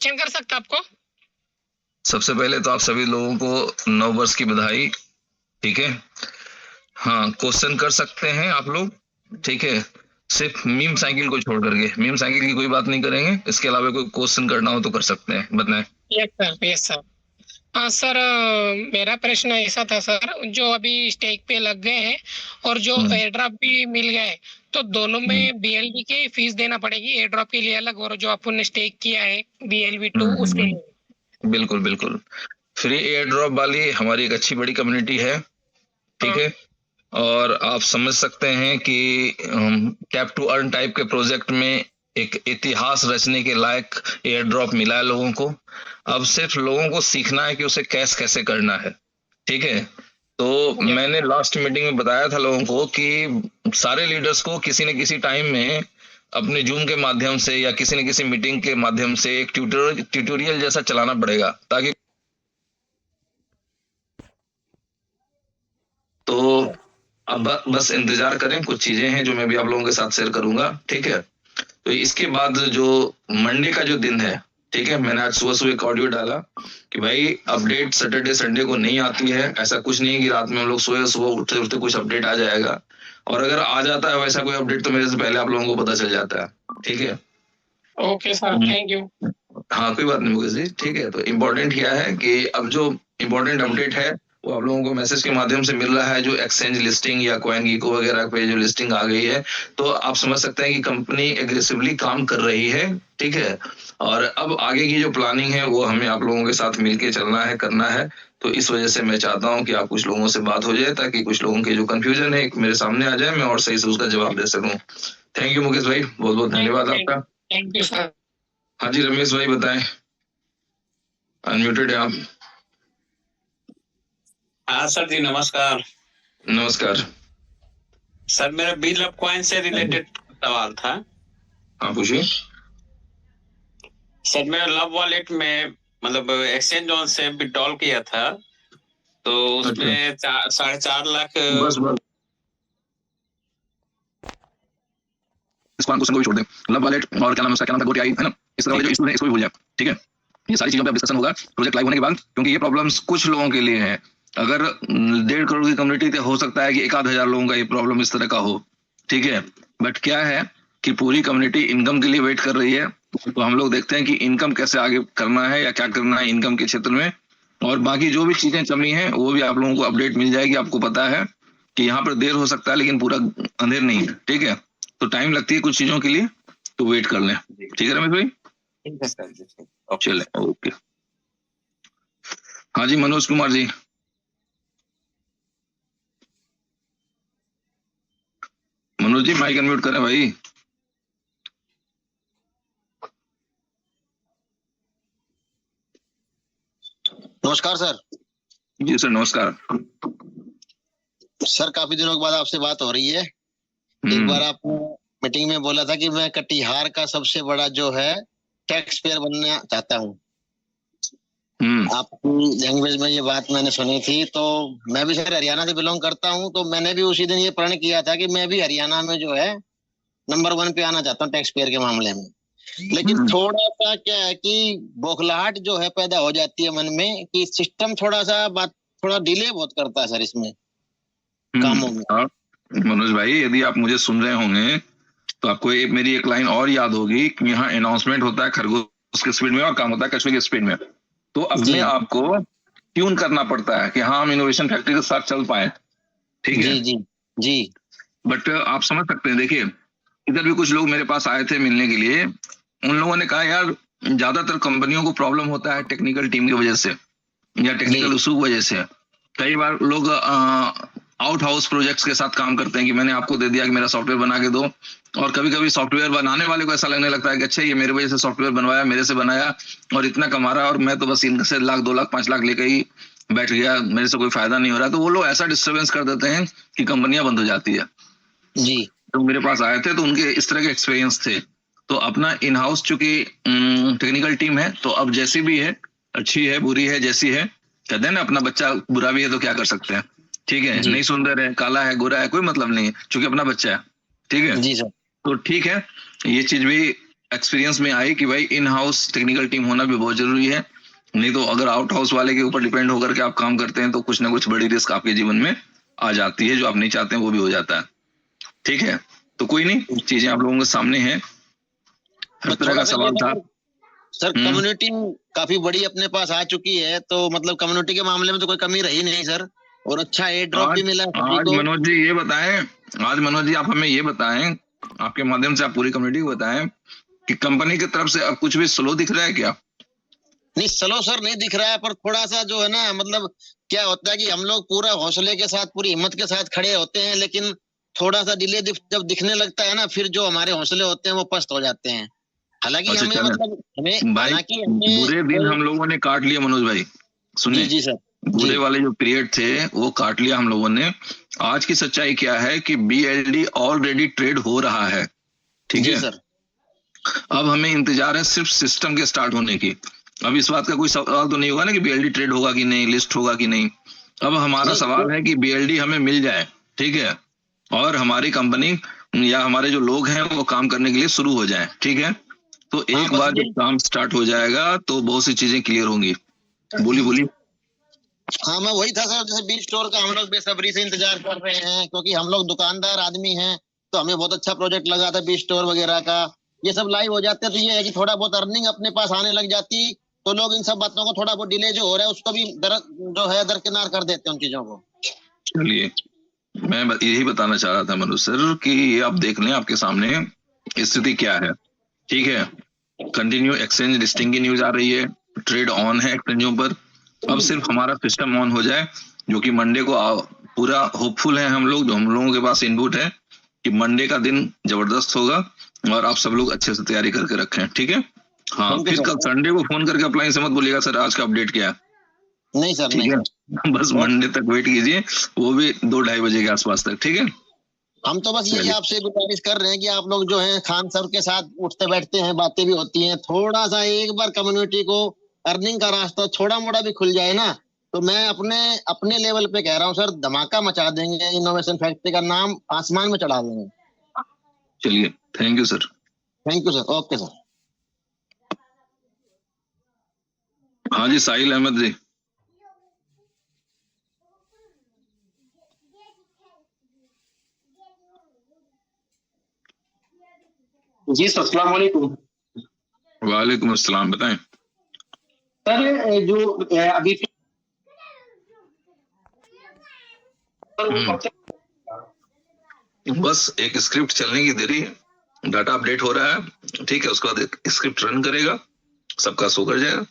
Question कर सकता आपको? सबसे पहले तो आप सभी लोगों को नव वर्ष की बधाई। ठीक है, हाँ क्वेश्चन कर सकते हैं आप लोग। ठीक है, सिर्फ मीम साइकिल को छोड़ करके, मीम साइकिल की कोई बात नहीं करेंगे, इसके अलावा कोई क्वेश्चन करना हो तो कर सकते हैं, बताएं। Yes sir, yes sir. हाँ सर, मेरा प्रश्न ऐसा था सर, जो अभी स्टेक पे लग गए हैं और जो हम्म, एयर ड्रॉप भी मिल गया है, तो दोनों हम्म, में बीएलबी की फीस देना पड़ेगी, एयर ड्रॉप के लिए अलग और जो अपन ने स्टेक किया है BLV2 उसके लिए? बिल्कुल बिल्कुल। फ्री एयर ड्रॉप वाली हमारी एक अच्छी बड़ी कम्युनिटी है। ठीक हाँ। है, और आप समझ सकते हैं कि टैप टू अर्न टाइप के प्रोजेक्ट में एक इतिहास रचने के लायक एयर ड्रॉप मिला है लोगों को। अब सिर्फ लोगों को सीखना है कि उसे कैश कैसे करना है। ठीक है, तो यस। मैंने लास्ट मीटिंग में बताया था लोगों को कि सारे लीडर्स को किसी न किसी टाइम में अपने जूम के माध्यम से या किसी न किसी मीटिंग के माध्यम से एक ट्यूटोरियल जैसा चलाना पड़ेगा, ताकि तो अब बस इंतजार करें, कुछ चीजें हैं जो मैं भी आप लोगों के साथ शेयर करूंगा। ठीक है, तो इसके बाद जो मंडे का जो दिन है, ठीक है, मैंने आज सुबह सुबह एक ऑडियो डाला कि भाई अपडेट सैटरडे संडे को नहीं आती है। ऐसा कुछ नहीं है कि रात में हम लोग सोए सुबह उठते उठते कुछ अपडेट आ जाएगा, और अगर आ जाता है वैसा कोई अपडेट तो मेरे से पहले आप लोगों को पता चल जाता है। ठीक है। Okay sir, thank you. हाँ कोई बात नहीं मुकेश जी। ठीक है, तो इम्पोर्टेंट क्या है कि अब जो इम्पोर्टेंट अपडेट है वो आप लोगों को मैसेज के माध्यम से मिल रहा है, जो एक्सचेंज लिस्टिंग या कॉइन गीको वगैरह पे जो लिस्टिंग आ गई है, तो आप समझ सकते हैं कि कंपनी एग्रेसिवली काम कर रही है। ठीक है, और अब आगे की जो प्लानिंग है वो हमें आप लोगों के साथ मिलके चलना है, करना है। तो इस वजह से मैं चाहता हूँ कि आप कुछ लोगों से बात हो जाए, ताकि कुछ लोगों के जो कंफ्यूजन है मेरे सामने आ जाए, मैं और सही से उसका जवाब दे सकूं। थैंक यू मुकेश भाई, बहुत बहुत धन्यवाद थैंक आपका। Thank you sir. हाँ जी रमेश भाई बताएं, अनम्यूटेड है आप। हाँ सर जी, नमस्कार। नमस्कार। सर मेरा बिल ऑफ कॉइन से रिलेटेड सवाल था। हाँ पूछिए। सर मेरा लव वॉलेट में मतलब एक्सचेंज ऑन से विड्रॉल किया था, तो उसमें 4.5 लाख। बस बस इस क्वेश्चन को भी छोड़ दें। लव वॉलेट और क्या नाम है उसका, क्या नाम था, गोटी आई है ना, इस तरह वाले जो इशू है इसको भी भूल जाए। ठीक है, ये सारी चीजों पे डिस्कशन होगा प्रोजेक्ट लाइव होने के बाद, क्योंकि ये प्रॉब्लम्स कुछ लोगों के लिए है। अगर 1.5 करोड़ की कम्युनिटी तो हो सकता है कि 1,000 लोगों का ये प्रॉब्लम इस तरह का हो। ठीक है, बट क्या है कि पूरी कम्युनिटी इनकम के लिए वेट कर रही है, तो हम लोग देखते हैं कि इनकम कैसे आगे करना है या क्या करना है इनकम के क्षेत्र में। और बाकी जो भी चीजें कमी है वो भी आप लोगों को अपडेट मिल जाएगी। आपको पता है कि यहाँ पर देर हो सकता है लेकिन पूरा अंधेर नहीं है। ठीक है, तो टाइम लगती है कुछ चीजों के लिए, तो वेट कर लें। ठीक है रमेश भाई, ठीक है सर जी, चले ओके। हाँ जी मनोज कुमार जी। मनोज जी माइक अनम्यूट करें भाई। नमस्कार सर। जी सर नमस्कार। सर काफी दिनों के बाद आपसे बात हो रही है। एक बार आपने मीटिंग में बोला था कि मैं कटिहार का सबसे बड़ा जो है टैक्स पेयर बनना चाहता हूँ। आपकी लैंग्वेज में ये बात मैंने सुनी थी, तो मैं भी सर हरियाणा से बिलोंग करता हूँ, तो मैंने भी उसी दिन ये प्रण किया था कि मैं भी हरियाणा में जो है नंबर 1 पे आना चाहता हूँ टैक्स पेयर के मामले में। लेकिन थोड़ा सा क्या है कि बौखलाहट जो है पैदा हो जाती है मन में कि सिस्टम थोड़ा सा बात थोड़ा डिले बहुत करता है सर इसमें कामों में। मनोज भाई यदि आप मुझे सुन रहे होंगे तो आपको मेरी एक लाइन और याद होगी कि यहाँ अनाउंसमेंट होता है खरगोश की स्पीड में और काम होता है कछुए की स्पीड में। तो अपने आप को ट्यून करना पड़ता है कि हाँ हम इनोवेशन फैक्ट्री के साथ चल पाए। ठीक है जी जी जी। बट आप समझ सकते हैं, देखिए इधर भी कुछ लोग मेरे पास आए थे मिलने के लिए। उन लोगों ने कहा यार ज्यादातर कंपनियों को प्रॉब्लम होता है टेक्निकल टीम की वजह से या टेक्निकल इशू की वजह से। कई बार लोग आउट हाउस प्रोजेक्ट्स के साथ काम करते हैं कि मैंने आपको दे दिया कि मेरा सॉफ्टवेयर बना के दो, और कभी कभी सॉफ्टवेयर बनाने वाले को ऐसा लगने लगता है कि अच्छा ये मेरे वजह से सॉफ्टवेयर बनवाया, मेरे से बनाया और इतना कमा रहा है, और मैं तो बस इनसे 1,00,000 2,00,000 5,00,000 लेकर ही बैठ गया, मेरे से कोई फायदा नहीं हो रहा। तो वो लोग ऐसा डिस्टर्बेंस कर देते हैं कि कंपनियां बंद हो जाती है। जी। तो मेरे पास आए थे तो उनके इस तरह के एक्सपीरियंस थे। तो अपना इन हाउस चूंकि टेक्निकल टीम है, तो अब जैसी भी है, अच्छी है बुरी है जैसी है, कहते हैं ना अपना बच्चा बुरा भी है तो क्या कर सकते हैं। ठीक है, नहीं सुंदर है काला है गोरा है कोई मतलब नहीं है, चूंकि अपना बच्चा है। ठीक है जी सर। तो ठीक है, ये चीज भी एक्सपीरियंस में आए कि भाई इन हाउस टेक्निकल टीम होना भी बहुत जरूरी है। नहीं तो अगर आउट हाउस वाले के ऊपर डिपेंड होकर के आप काम करते हैं तो कुछ ना कुछ बड़ी रिस्क आपके जीवन में आ जाती है, जो आप नहीं चाहते हैं वो भी हो जाता है। ठीक है, तो कोई नहीं, चीजें आप लोगों के सामने हैं। हर तरह का सवाल था सर। कम्युनिटी काफी बड़ी अपने पास आ चुकी है, तो मतलब कम्युनिटी के मामले में तो कोई कमी रही नहीं सर, और अच्छा एयर ड्रॉप भी मिला है आज मनोज जी ये बताएं, आज मनोज जी आप हमें ये बताएं, आपके माध्यम से आप पूरी कम्युनिटी को बताएं कि कंपनी की तरफ से अब कुछ भी स्लो दिख रहा है क्या? नहीं स्लो सर नहीं दिख रहा है, पर थोड़ा सा जो है ना, मतलब क्या होता है कि हम लोग पूरा हौसले के साथ पूरी हिम्मत के साथ खड़े होते हैं, लेकिन थोड़ा सा डिले जब दिखने लगता है ना, फिर जो हमारे हौसले होते हैं वो पस्त हो जाते हैं। हालांकि अच्छा, हमें मतलब हमें भाई हालांकि बुरे दिन हम लोगों ने काट लिया मनोज भाई, सुनिए। जी सर, बुरे वाले जो पीरियड थे वो काट लिया हम लोगों ने। आज की सच्चाई क्या है कि BLD ऑलरेडी ट्रेड हो रहा है। ठीक है सर। अब हमें इंतजार है सिर्फ सिस्टम के स्टार्ट होने की। अब इस बात का कोई सवाल तो नहीं होगा ना कि BLD ट्रेड होगा कि नहीं, लिस्ट होगा कि नहीं। अब हमारा सवाल है कि BLD हमें मिल जाए, ठीक है, और हमारी कंपनी या हमारे जो लोग हैं वो काम करने के लिए शुरू हो जाए। ठीक है, तो एक बार जब काम स्टार्ट हो जाएगा तो बहुत सी चीजें क्लियर होंगी। बोली। हाँ मैं वही था सर, जैसे बी स्टोर का हम लोग बेसब्री से इंतजार कर रहे हैं, क्योंकि हम लोग दुकानदार आदमी हैं, तो हमें बहुत अच्छा प्रोजेक्ट लगा था बी स्टोर वगैरह का। ये सब लाइव हो जाते तो ये है कि थोड़ा बहुत अर्निंग अपने पास आने लग जाती, तो लोग इन सब बातों को थोड़ा बहुत डिले जो हो रहा है उसको भी जो है दरकिनार कर देते हैं उन चीजों को। चलिए, मैं यही बताना चाह रहा था मनोज सर कि ये आप देख लें, आपके सामने स्थिति क्या है। ठीक है, कंटिन्यू एक्सचेंज लिस्टिंग की न्यूज आ रही है, ट्रेड ऑन है एक्सचेंजों पर। अब सिर्फ हमारा सिस्टम ऑन हो जाए, जो कि मंडे को पूरा होपफुल है हम लोग, जो हम लोगों के पास इनपुट है कि मंडे का दिन जबरदस्त होगा, और आप सब लोग अच्छे से तैयारी करके रखें। ठीक है, हाँ फिर कल संडे को फोन करके अप्लाई से मत बोलिएगा सर आज का अपडेट क्या है। नहीं सर, ठीक है, बस मंडे तक वेट कीजिए, वो भी 2-2:30 बजे के आसपास तक। ठीक है, हम तो बस ये आपसे गुजारिश कर रहे हैं कि आप लोग जो हैं खान सर के साथ उठते बैठते हैं, बातें भी होती हैं, थोड़ा सा एक बार कम्युनिटी को अर्निंग का रास्ता छोटा मोटा भी खुल जाए ना, तो मैं अपने लेवल पे कह रहा हूँ सर, धमाका मचा देंगे, इनोवेशन फैक्ट्री का नाम आसमान में चढ़ा देंगे। चलिए, thank you sir. Thank you sir, okay sir. हाँ जी, साहिल अहमद जी। जी सर, अस्सलाम वालेकुम। वालेकुम अस्सलाम, बताएं सर जो अभी बस एक स्क्रिप्ट चलने की देरी है, डाटा अपडेट हो रहा है। ठीक है, उसके बाद एक स्क्रिप्ट रन करेगा, सबका शो कर जाएगा।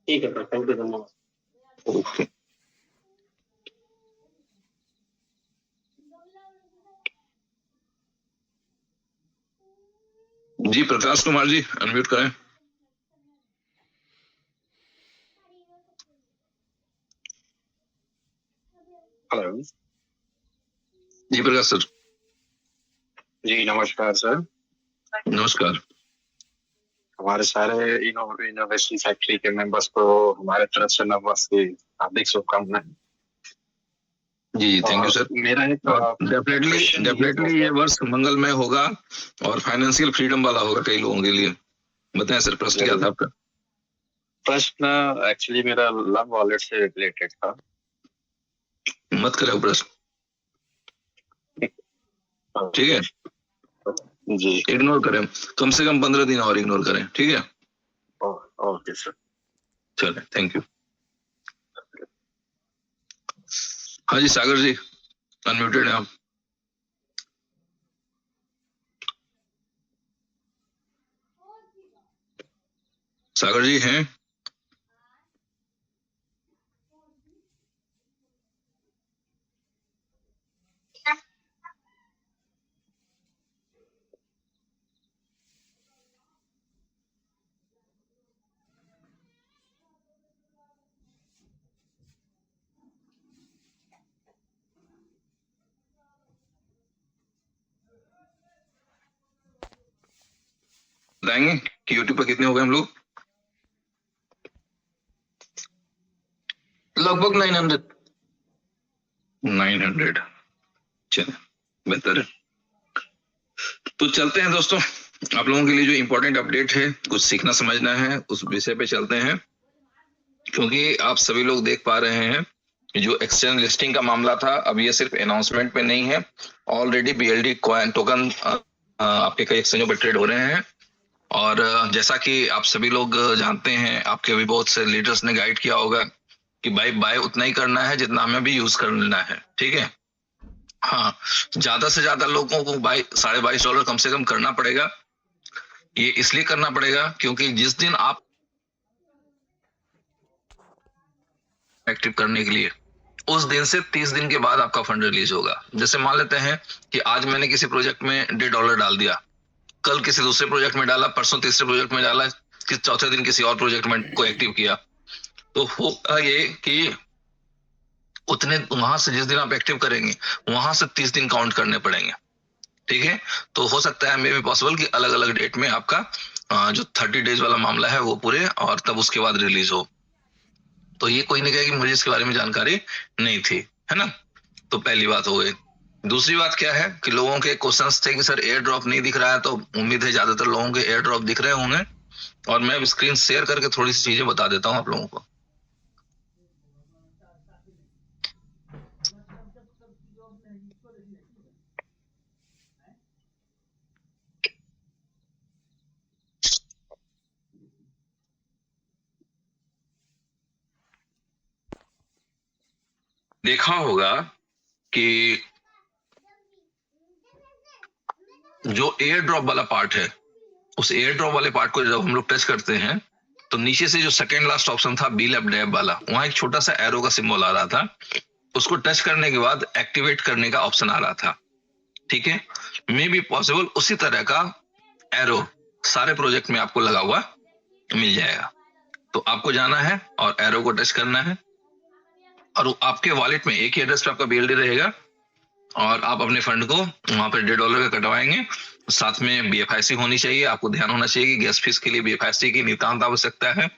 ठीक है सर, थैंक यू धन्यवाद। ओके। जी प्रकाश कुमार जी, अनम्यूट करें। हेलो जी प्रकाश सर। जी नमस्कार सर। नमस्कार। हमारे सारे इनोवेशन फैक्ट्री के मेंबर्स को हमारे तरफ से नववर्ष की हार्दिक शुभकामनाएं। जी थैंक यू सर। मेरा एक डेफिनेटली ये वर्ष मंगलमय होगा और फाइनेंशियल फ्रीडम वाला होगा कई लोगों के लिए। बताएं सर, प्रश्न क्या था आपका? प्रश्न एक्चुअली मेरा लव वॉलेट से रिलेटेड था। मत करो प्रश्न, ठीक है जी, इग्नोर करें, कम से कम 15 दिन और इग्नोर करें। ठीक है, ओके सर, चले, थैंक यू। हाँ जी सागर जी, अनम्यूटेड है आप। सागर जी हैं? बताएंगे कि यूट्यूब पर कितने हो गए हम लोग? लगभग 900। चले, बेहतर है। तो चलते हैं दोस्तों, आप लोगों के लिए जो इम्पोर्टेंट अपडेट है, कुछ सीखना समझना है, उस विषय पे चलते हैं। क्योंकि आप सभी लोग देख पा रहे हैं जो एक्सचेंज लिस्टिंग का मामला था, अब ये सिर्फ अनाउंसमेंट पे नहीं है, ऑलरेडी BLD टोकन आपके कई एक्सचेंजों पे ट्रेड हो रहे हैं। और जैसा कि आप सभी लोग जानते हैं, आपके भी बहुत से लीडर्स ने गाइड किया होगा कि भाई बाय उतना ही करना है जितना हमें भी यूज करना है, ठीक है। हाँ, ज्यादा से ज्यादा लोगों को बाय $22.5 कम से कम करना पड़ेगा। ये इसलिए करना पड़ेगा क्योंकि जिस दिन आप एक्टिव करने के लिए, उस दिन से 30 दिन के बाद आपका फंड रिलीज होगा। जैसे मान लेते हैं कि आज मैंने किसी प्रोजेक्ट में $1.5 डाल दिया, कल किसी दूसरे प्रोजेक्ट में डाला, परसों तीसरे प्रोजेक्ट में डाला, कि चौथे दिन किसी और प्रोजेक्ट में को एक्टिव किया, तो होगा ये कि उतने वहां से जिस दिन आप एक्टिव करेंगे वहां से 30 दिन काउंट करने पड़ेंगे, ठीक है। तो हो सकता है मे बी पॉसिबल कि अलग अलग डेट में आपका जो 30 डेज वाला मामला है वो पूरे और तब उसके बाद रिलीज हो। तो ये कोई नहीं कहे कि मुझे इसके बारे में जानकारी नहीं थी, है ना। तो पहली बात हो गई। दूसरी बात क्या है कि लोगों के क्वेश्चंस थे कि सर एयर ड्रॉप नहीं दिख रहा है, तो उम्मीद है ज्यादातर लोगों के एयर ड्रॉप दिख रहे होंगे, और मैं अब स्क्रीन शेयर करके थोड़ी सी चीजें बता देता हूं आप लोगों को। देखा होगा कि जो एयर ड्रॉप वाला पार्ट है, उस एयर ड्रॉप वाले पार्ट को जब हम लोग टच करते हैं तो नीचे से जो सेकेंड लास्ट ऑप्शन था B-Lab डैब वाला, वहां एक छोटा सा एरो का सिंबल आ रहा था। उसको टच करने के बाद एक्टिवेट करने का ऑप्शन आ रहा था, ठीक है। मे बी पॉसिबल उसी तरह का एरो सारे प्रोजेक्ट में आपको लगा हुआ मिल जाएगा। तो आपको जाना है और एरो को टच करना है, और आपके वॉलेट में एक ही एड्रेस पे आपका BLD रहेगा, और आप अपने फंड को वहां पर $1.5 का कटवाएंगे। साथ में BFIC होनी चाहिए। आपको ध्यान होना चाहिए कि गैस फीस के लिए BFIC की नितांत आवश्यकता है।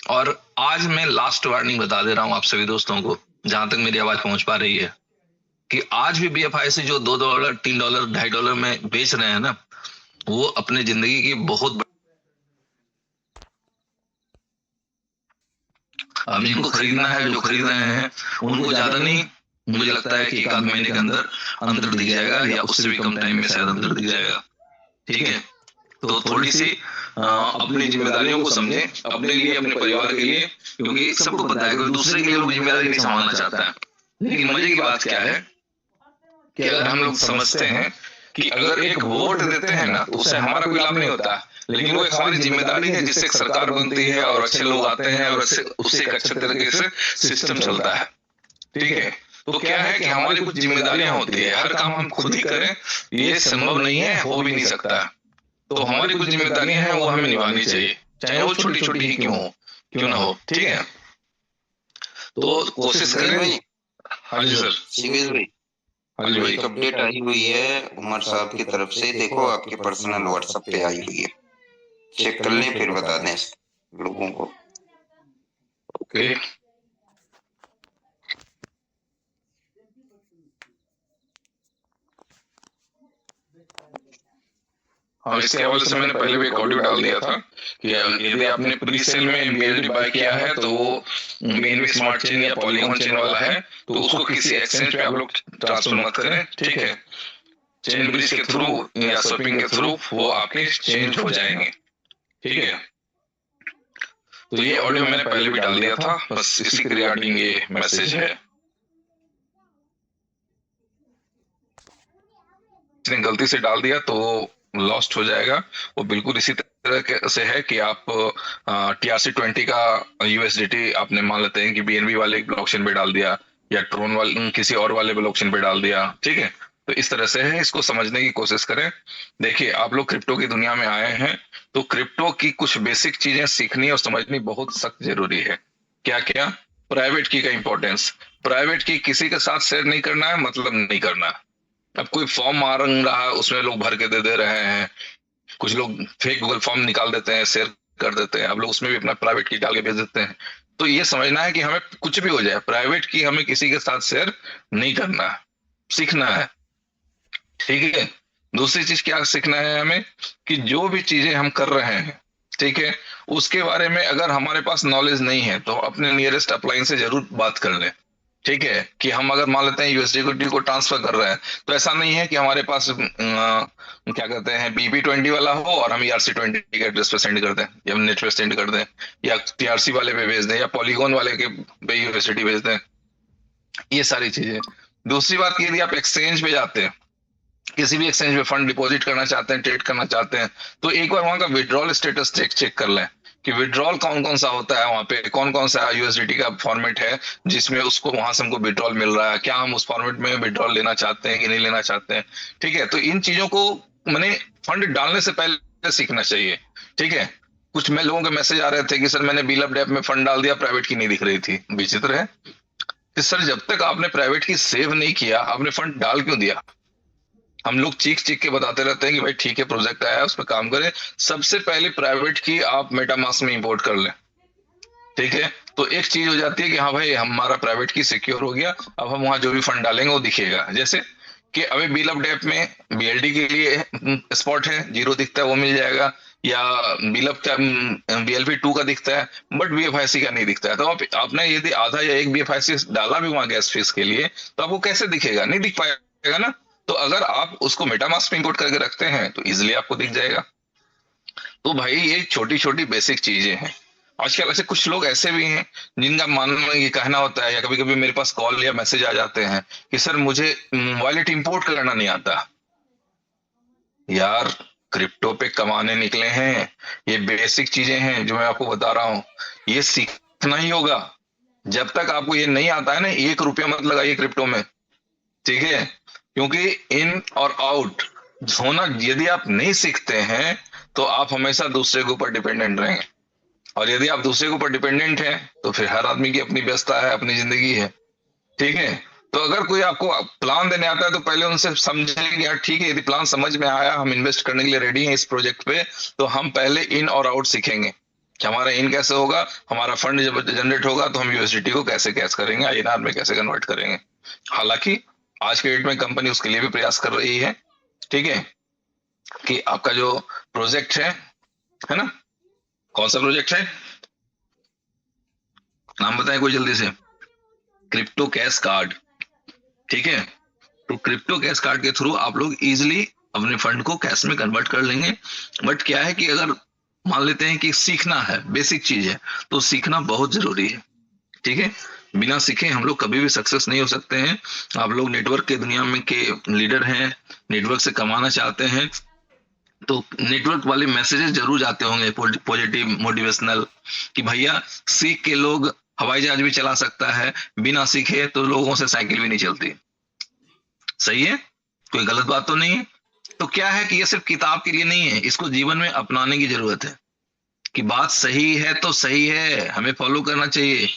और आज मैं लास्ट वार्निंग बता दे रहा हूं आप सभी दोस्तों को, जहां तक मेरी आवाज पहुंच पा रही है, कि आज भी BFIC जो $2, $3, $2.5 में बेच रहे हैं ना, वो अपने जिंदगी की बहुत अब जिनको खरीदना है, जो खरीद रहे हैं, उनको ज्यादा नहीं, मुझे लगता है कि 1 आध महीने के अंदर अंतर दिख जाएगा, या उससे भी कम टाइम में शायद अंतर दिख जाएगा, ठीक है। तो थोड़ी सी अपनी जिम्मेदारियों को समझें, अपने लिए, अपने परिवार के लिए, क्योंकि सबको पता है कि दूसरे के लिए लोग जिम्मेदारी नहीं संभालना चाहता है। लेकिन मजे की बात क्या है कि अगर हम लोग समझते हैं कि अगर एक वोट देते हैं ना, तो उससे हमारा कोई लाभ नहीं होता, लेकिन वो एक हमारी जिम्मेदारी है जिससे एक सरकार बनती है और अच्छे लोग आते हैं और उससे एक अच्छे तरीके से सिस्टम चलता है, ठीक है। तो क्या है कि हमारी कुछ जिम्मेदारियां होती है, हर काम हम खुद ही करें ये संभव नहीं है, हो भी नहीं सकता। तो हमारी कुछ जिम्मेदारियां हैं वो हमें निभानी चाहिए, चाहे वो छोटी छोटी ही क्यों ना हो, ठीक है। तो कोशिश करें। हाँ जी सर। शिवेश भाई, हाँ जी भाई। एक अपडेट आई हुई है उमर साहब की तरफ से, देखो आपके पर्सनल व्हाट्सएप पे आई हुई है, चेक कर लें फिर बता दें लोगों को। ओके। हाँ, इसके हवाले से मैंने पहले भी एक ऑडियो डाल दिया था कि यदि आपने प्री सेल में BLD बाय किया है तो वो BNB स्मार्ट चेन या पॉलीगॉन चेन वाला है, तो उसको किसी एक्सचेंज पे आप लोग ट्रांसफर मत करें, ठीक है। चेन ब्रिज के थ्रू या स्वैपिंग के थ्रू वो आपके चेंज हो जाएंगे, ठीक है। तो ये ऑडियो मैंने पहले भी डाल दिया था, बस इसी के रिगार्डिंग ये मैसेज है। इसने गलती से डाल दिया तो लॉस्ट हो जाएगा। वो बिल्कुल इसी तरह से है कि आप TRC20 का USDT आपने मान लेते हैं कि BNB वाले ब्लॉकचेन पे डाल दिया, या ट्रोन वाले किसी और वाले ब्लॉकचेन पे डाल दिया, ठीक है। तो इस तरह से है, इसको समझने की कोशिश करें। देखिए, आप लोग क्रिप्टो की दुनिया में आए हैं, तो क्रिप्टो की कुछ बेसिक चीजें सीखनी और समझनी बहुत सख्त जरूरी है। क्या क्या? प्राइवेट की का इंपॉर्टेंस। प्राइवेट की किसी के साथ शेयर नहीं करना है, मतलब नहीं करना। अब कोई फॉर्म आ रहा है, उसमें लोग भर के दे रहे हैं, कुछ लोग फेक गूगल फॉर्म निकाल देते हैं, शेयर कर देते हैं, आप लोग उसमें भी अपना प्राइवेट की डाल के भेज देते हैं। तो ये समझना है कि हमें कुछ भी हो जाए, प्राइवेट की हमें किसी के साथ शेयर नहीं करना है, सीखना है, ठीक है। दूसरी चीज क्या सीखना है हमें कि जो भी चीजें हम कर रहे हैं, ठीक है, उसके बारे में अगर हमारे पास नॉलेज नहीं है तो अपने नियरेस्ट अपलाइन से जरूर बात कर लें। ठीक है, कि हम अगर मान लेते हैं यूएसडी को ट्रांसफर कर रहे हैं तो ऐसा नहीं है कि हमारे पास क्या कहते हैं BP20 वाला हो और हम ERC20 के एड्रेस पे सेंड कर दें या नेट पे सेंड कर दें या TRC वाले पे भेज दें या पॉलीगॉन वाले के पे यूएसडी भेज दें, ये सारी चीजें। दूसरी बात, यदि आप एक्सचेंज पे जाते हैं, किसी भी एक्सचेंज में फंड डिपॉजिट करना चाहते हैं, ट्रेड करना चाहते हैं, तो एक बार वहां का विड्रॉल स्टेटस चेक कर लें कि विड्रॉल कौन कौन सा होता है, वहां पे कौन कौन सा यूएसडीटी का फॉर्मेट है जिसमें उसको वहां से हमको विड्रॉल मिल रहा है, क्या हम उस फॉर्मेट में विड्रॉल लेना चाहते हैं कि नहीं लेना चाहते हैं। ठीक है, तो इन चीजों को मैंने फंड डालने से पहले सीखना चाहिए। ठीक है, कुछ में लोगों के मैसेज आ रहे थे कि सर मैंने बीलअप डेप में फंड डाल दिया, प्राइवेट की नहीं दिख रही थी। विचित्र है कि सर जब तक आपने प्राइवेट की सेव नहीं किया आपने फंड डाल क्यों दिया? हम लोग चीख के बताते रहते हैं कि भाई ठीक है प्रोजेक्ट आया है उस पर काम करें। सबसे पहले प्राइवेट की आप मेटामास्क में इंपोर्ट कर लें। ठीक है, तो एक चीज हो जाती है कि हाँ भाई हमारा प्राइवेट की सिक्योर हो गया, अब हम वहां जो भी फंड डालेंगे वो दिखेगा। जैसे कि अभी बीलअप डेप में BLD के लिए स्पॉट है, 0 दिखता है वो मिल जाएगा, या बीलअप का BLP2 का दिखता है बट BFIC का नहीं दिखता है। तो आपने यदि आधा या एक BFIC डाला भी वहां गैस फीस के लिए तो आपको कैसे दिखेगा? नहीं दिख पाएगा ना। तो अगर आप उसको मेटामास्क में इंपोर्ट करके रखते हैं तो इजिली आपको दिख जाएगा। तो भाई ये छोटी छोटी बेसिक चीजें हैं। आजकल ऐसे कुछ लोग ऐसे भी हैं जिनका मानना ये कहना होता है, या कभी कभी मेरे पास कॉल या मैसेज आ जाते हैं कि सर मुझे वॉलेट इंपोर्ट करना नहीं आता। यार क्रिप्टो पे कमाने निकले हैं, ये बेसिक चीजें हैं जो मैं आपको बता रहा हूं, ये सीखना ही होगा। जब तक आपको ये नहीं आता है ना, 1 रुपया मत लगाइए क्रिप्टो में। ठीक है, क्योंकि इन और आउट होना यदि आप नहीं सीखते हैं तो आप हमेशा दूसरे के ऊपर डिपेंडेंट रहेंगे, और यदि आप दूसरे के ऊपर डिपेंडेंट हैं तो फिर हर आदमी की अपनी व्यस्तता है, अपनी जिंदगी है। ठीक है, तो अगर कोई आपको प्लान देने आता है तो पहले उनसे समझें कि यार ठीक है, यदि प्लान समझ में आया, हम इन्वेस्ट करने के लिए रेडी हैं इस प्रोजेक्ट पे, तो हम पहले इन और आउट सीखेंगे कि हमारा इन कैसे होगा, हमारा फंड जब जनरेट होगा तो हम यूएसडीटी को कैसे कैश करेंगे, INR में कैसे कन्वर्ट करेंगे। हालांकि आज के डेट में कंपनी उसके लिए भी प्रयास कर रही है। ठीक है, कि आपका जो प्रोजेक्ट है ना, कौन सा प्रोजेक्ट है, नाम बताएं कोई जल्दी से। Crypto cash card. ठीक है, तो क्रिप्टो कैश कार्ड के थ्रू आप लोग इजिली अपने फंड को कैश में कन्वर्ट कर लेंगे। बट क्या है कि अगर मान लेते हैं कि सीखना है, बेसिक चीज है, तो सीखना बहुत जरूरी है। ठीक है, बिना सीखे हम लोग कभी भी सक्सेस नहीं हो सकते हैं। आप लोग नेटवर्क के दुनिया में के लीडर हैं, नेटवर्क से कमाना चाहते हैं, तो नेटवर्क वाले मैसेजेस जरूर जाते होंगे पॉजिटिव मोटिवेशनल कि भैया सीख के लोग हवाई जहाज भी चला सकता है, बिना सीखे तो लोगों से साइकिल भी नहीं चलती। सही है, कोई गलत बात तो नहीं है। तो क्या है कि ये सिर्फ किताब के लिए नहीं है, इसको जीवन में अपनाने की जरूरत है कि बात सही है तो सही है, हमें फॉलो करना चाहिए।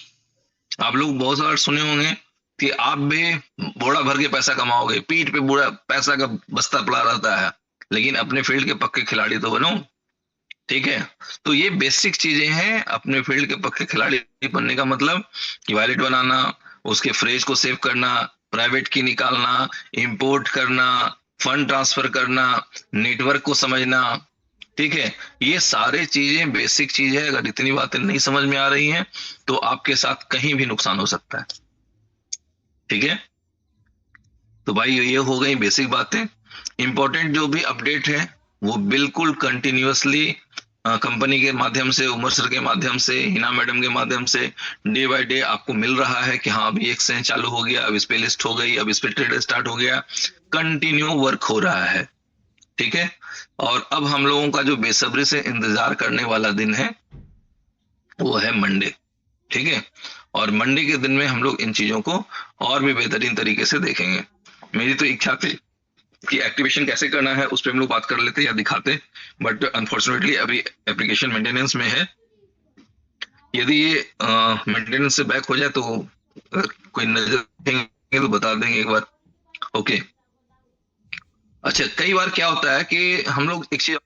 आप लोग बहुत बार सुने होंगे कि आप भी बोड़ा भर के पैसा कमाओगे, पीठ पे बूढ़ा पैसा का बस्ता पड़ा रहता है, लेकिन अपने फील्ड के पक्के खिलाड़ी तो बनो। ठीक है, तो ये बेसिक चीजें हैं। अपने फील्ड के पक्के खिलाड़ी बनने का मतलब कि वॉलेट बनाना, उसके फ्रेज को सेव करना, प्राइवेट की निकालना, इंपोर्ट करना, फंड ट्रांसफर करना, नेटवर्क को समझना। ठीक है, ये सारे चीजें बेसिक चीज है। अगर इतनी बातें नहीं समझ में आ रही हैं तो आपके साथ कहीं भी नुकसान हो सकता है। ठीक है, तो भाई ये हो गई बेसिक बातें। इंपॉर्टेंट जो भी अपडेट है वो बिल्कुल कंटिन्यूअसली कंपनी के माध्यम से, उमर सर के माध्यम से, हिना मैडम के माध्यम से डे बाय डे आपको मिल रहा है कि हाँ अभी एक्सचेंज चालू हो गया, अब इस पे लिस्ट हो गई, अब इस पे ट्रेड स्टार्ट हो गया। कंटिन्यू वर्क हो रहा है। ठीक है, और अब हम लोगों का जो बेसब्री से इंतजार करने वाला दिन है वो है मंडे। ठीक है, और मंडे के दिन में हम लोग इन चीजों को और भी बेहतरीन तरीके से देखेंगे। मेरी तो इच्छा थी कि एक्टिवेशन कैसे करना है उस पर हम लोग बात कर लेते या दिखाते, बट अनफॉर्चुनेटली अभी एप्लीकेशन मेंटेनेंस में है। यदि ये मेंटेनेंस से बैक हो जाए तो कोई नजर देंगे तो बता देंगे एक बार। ओके, अच्छा, कई बार क्या होता है कि हम लोग एक चीज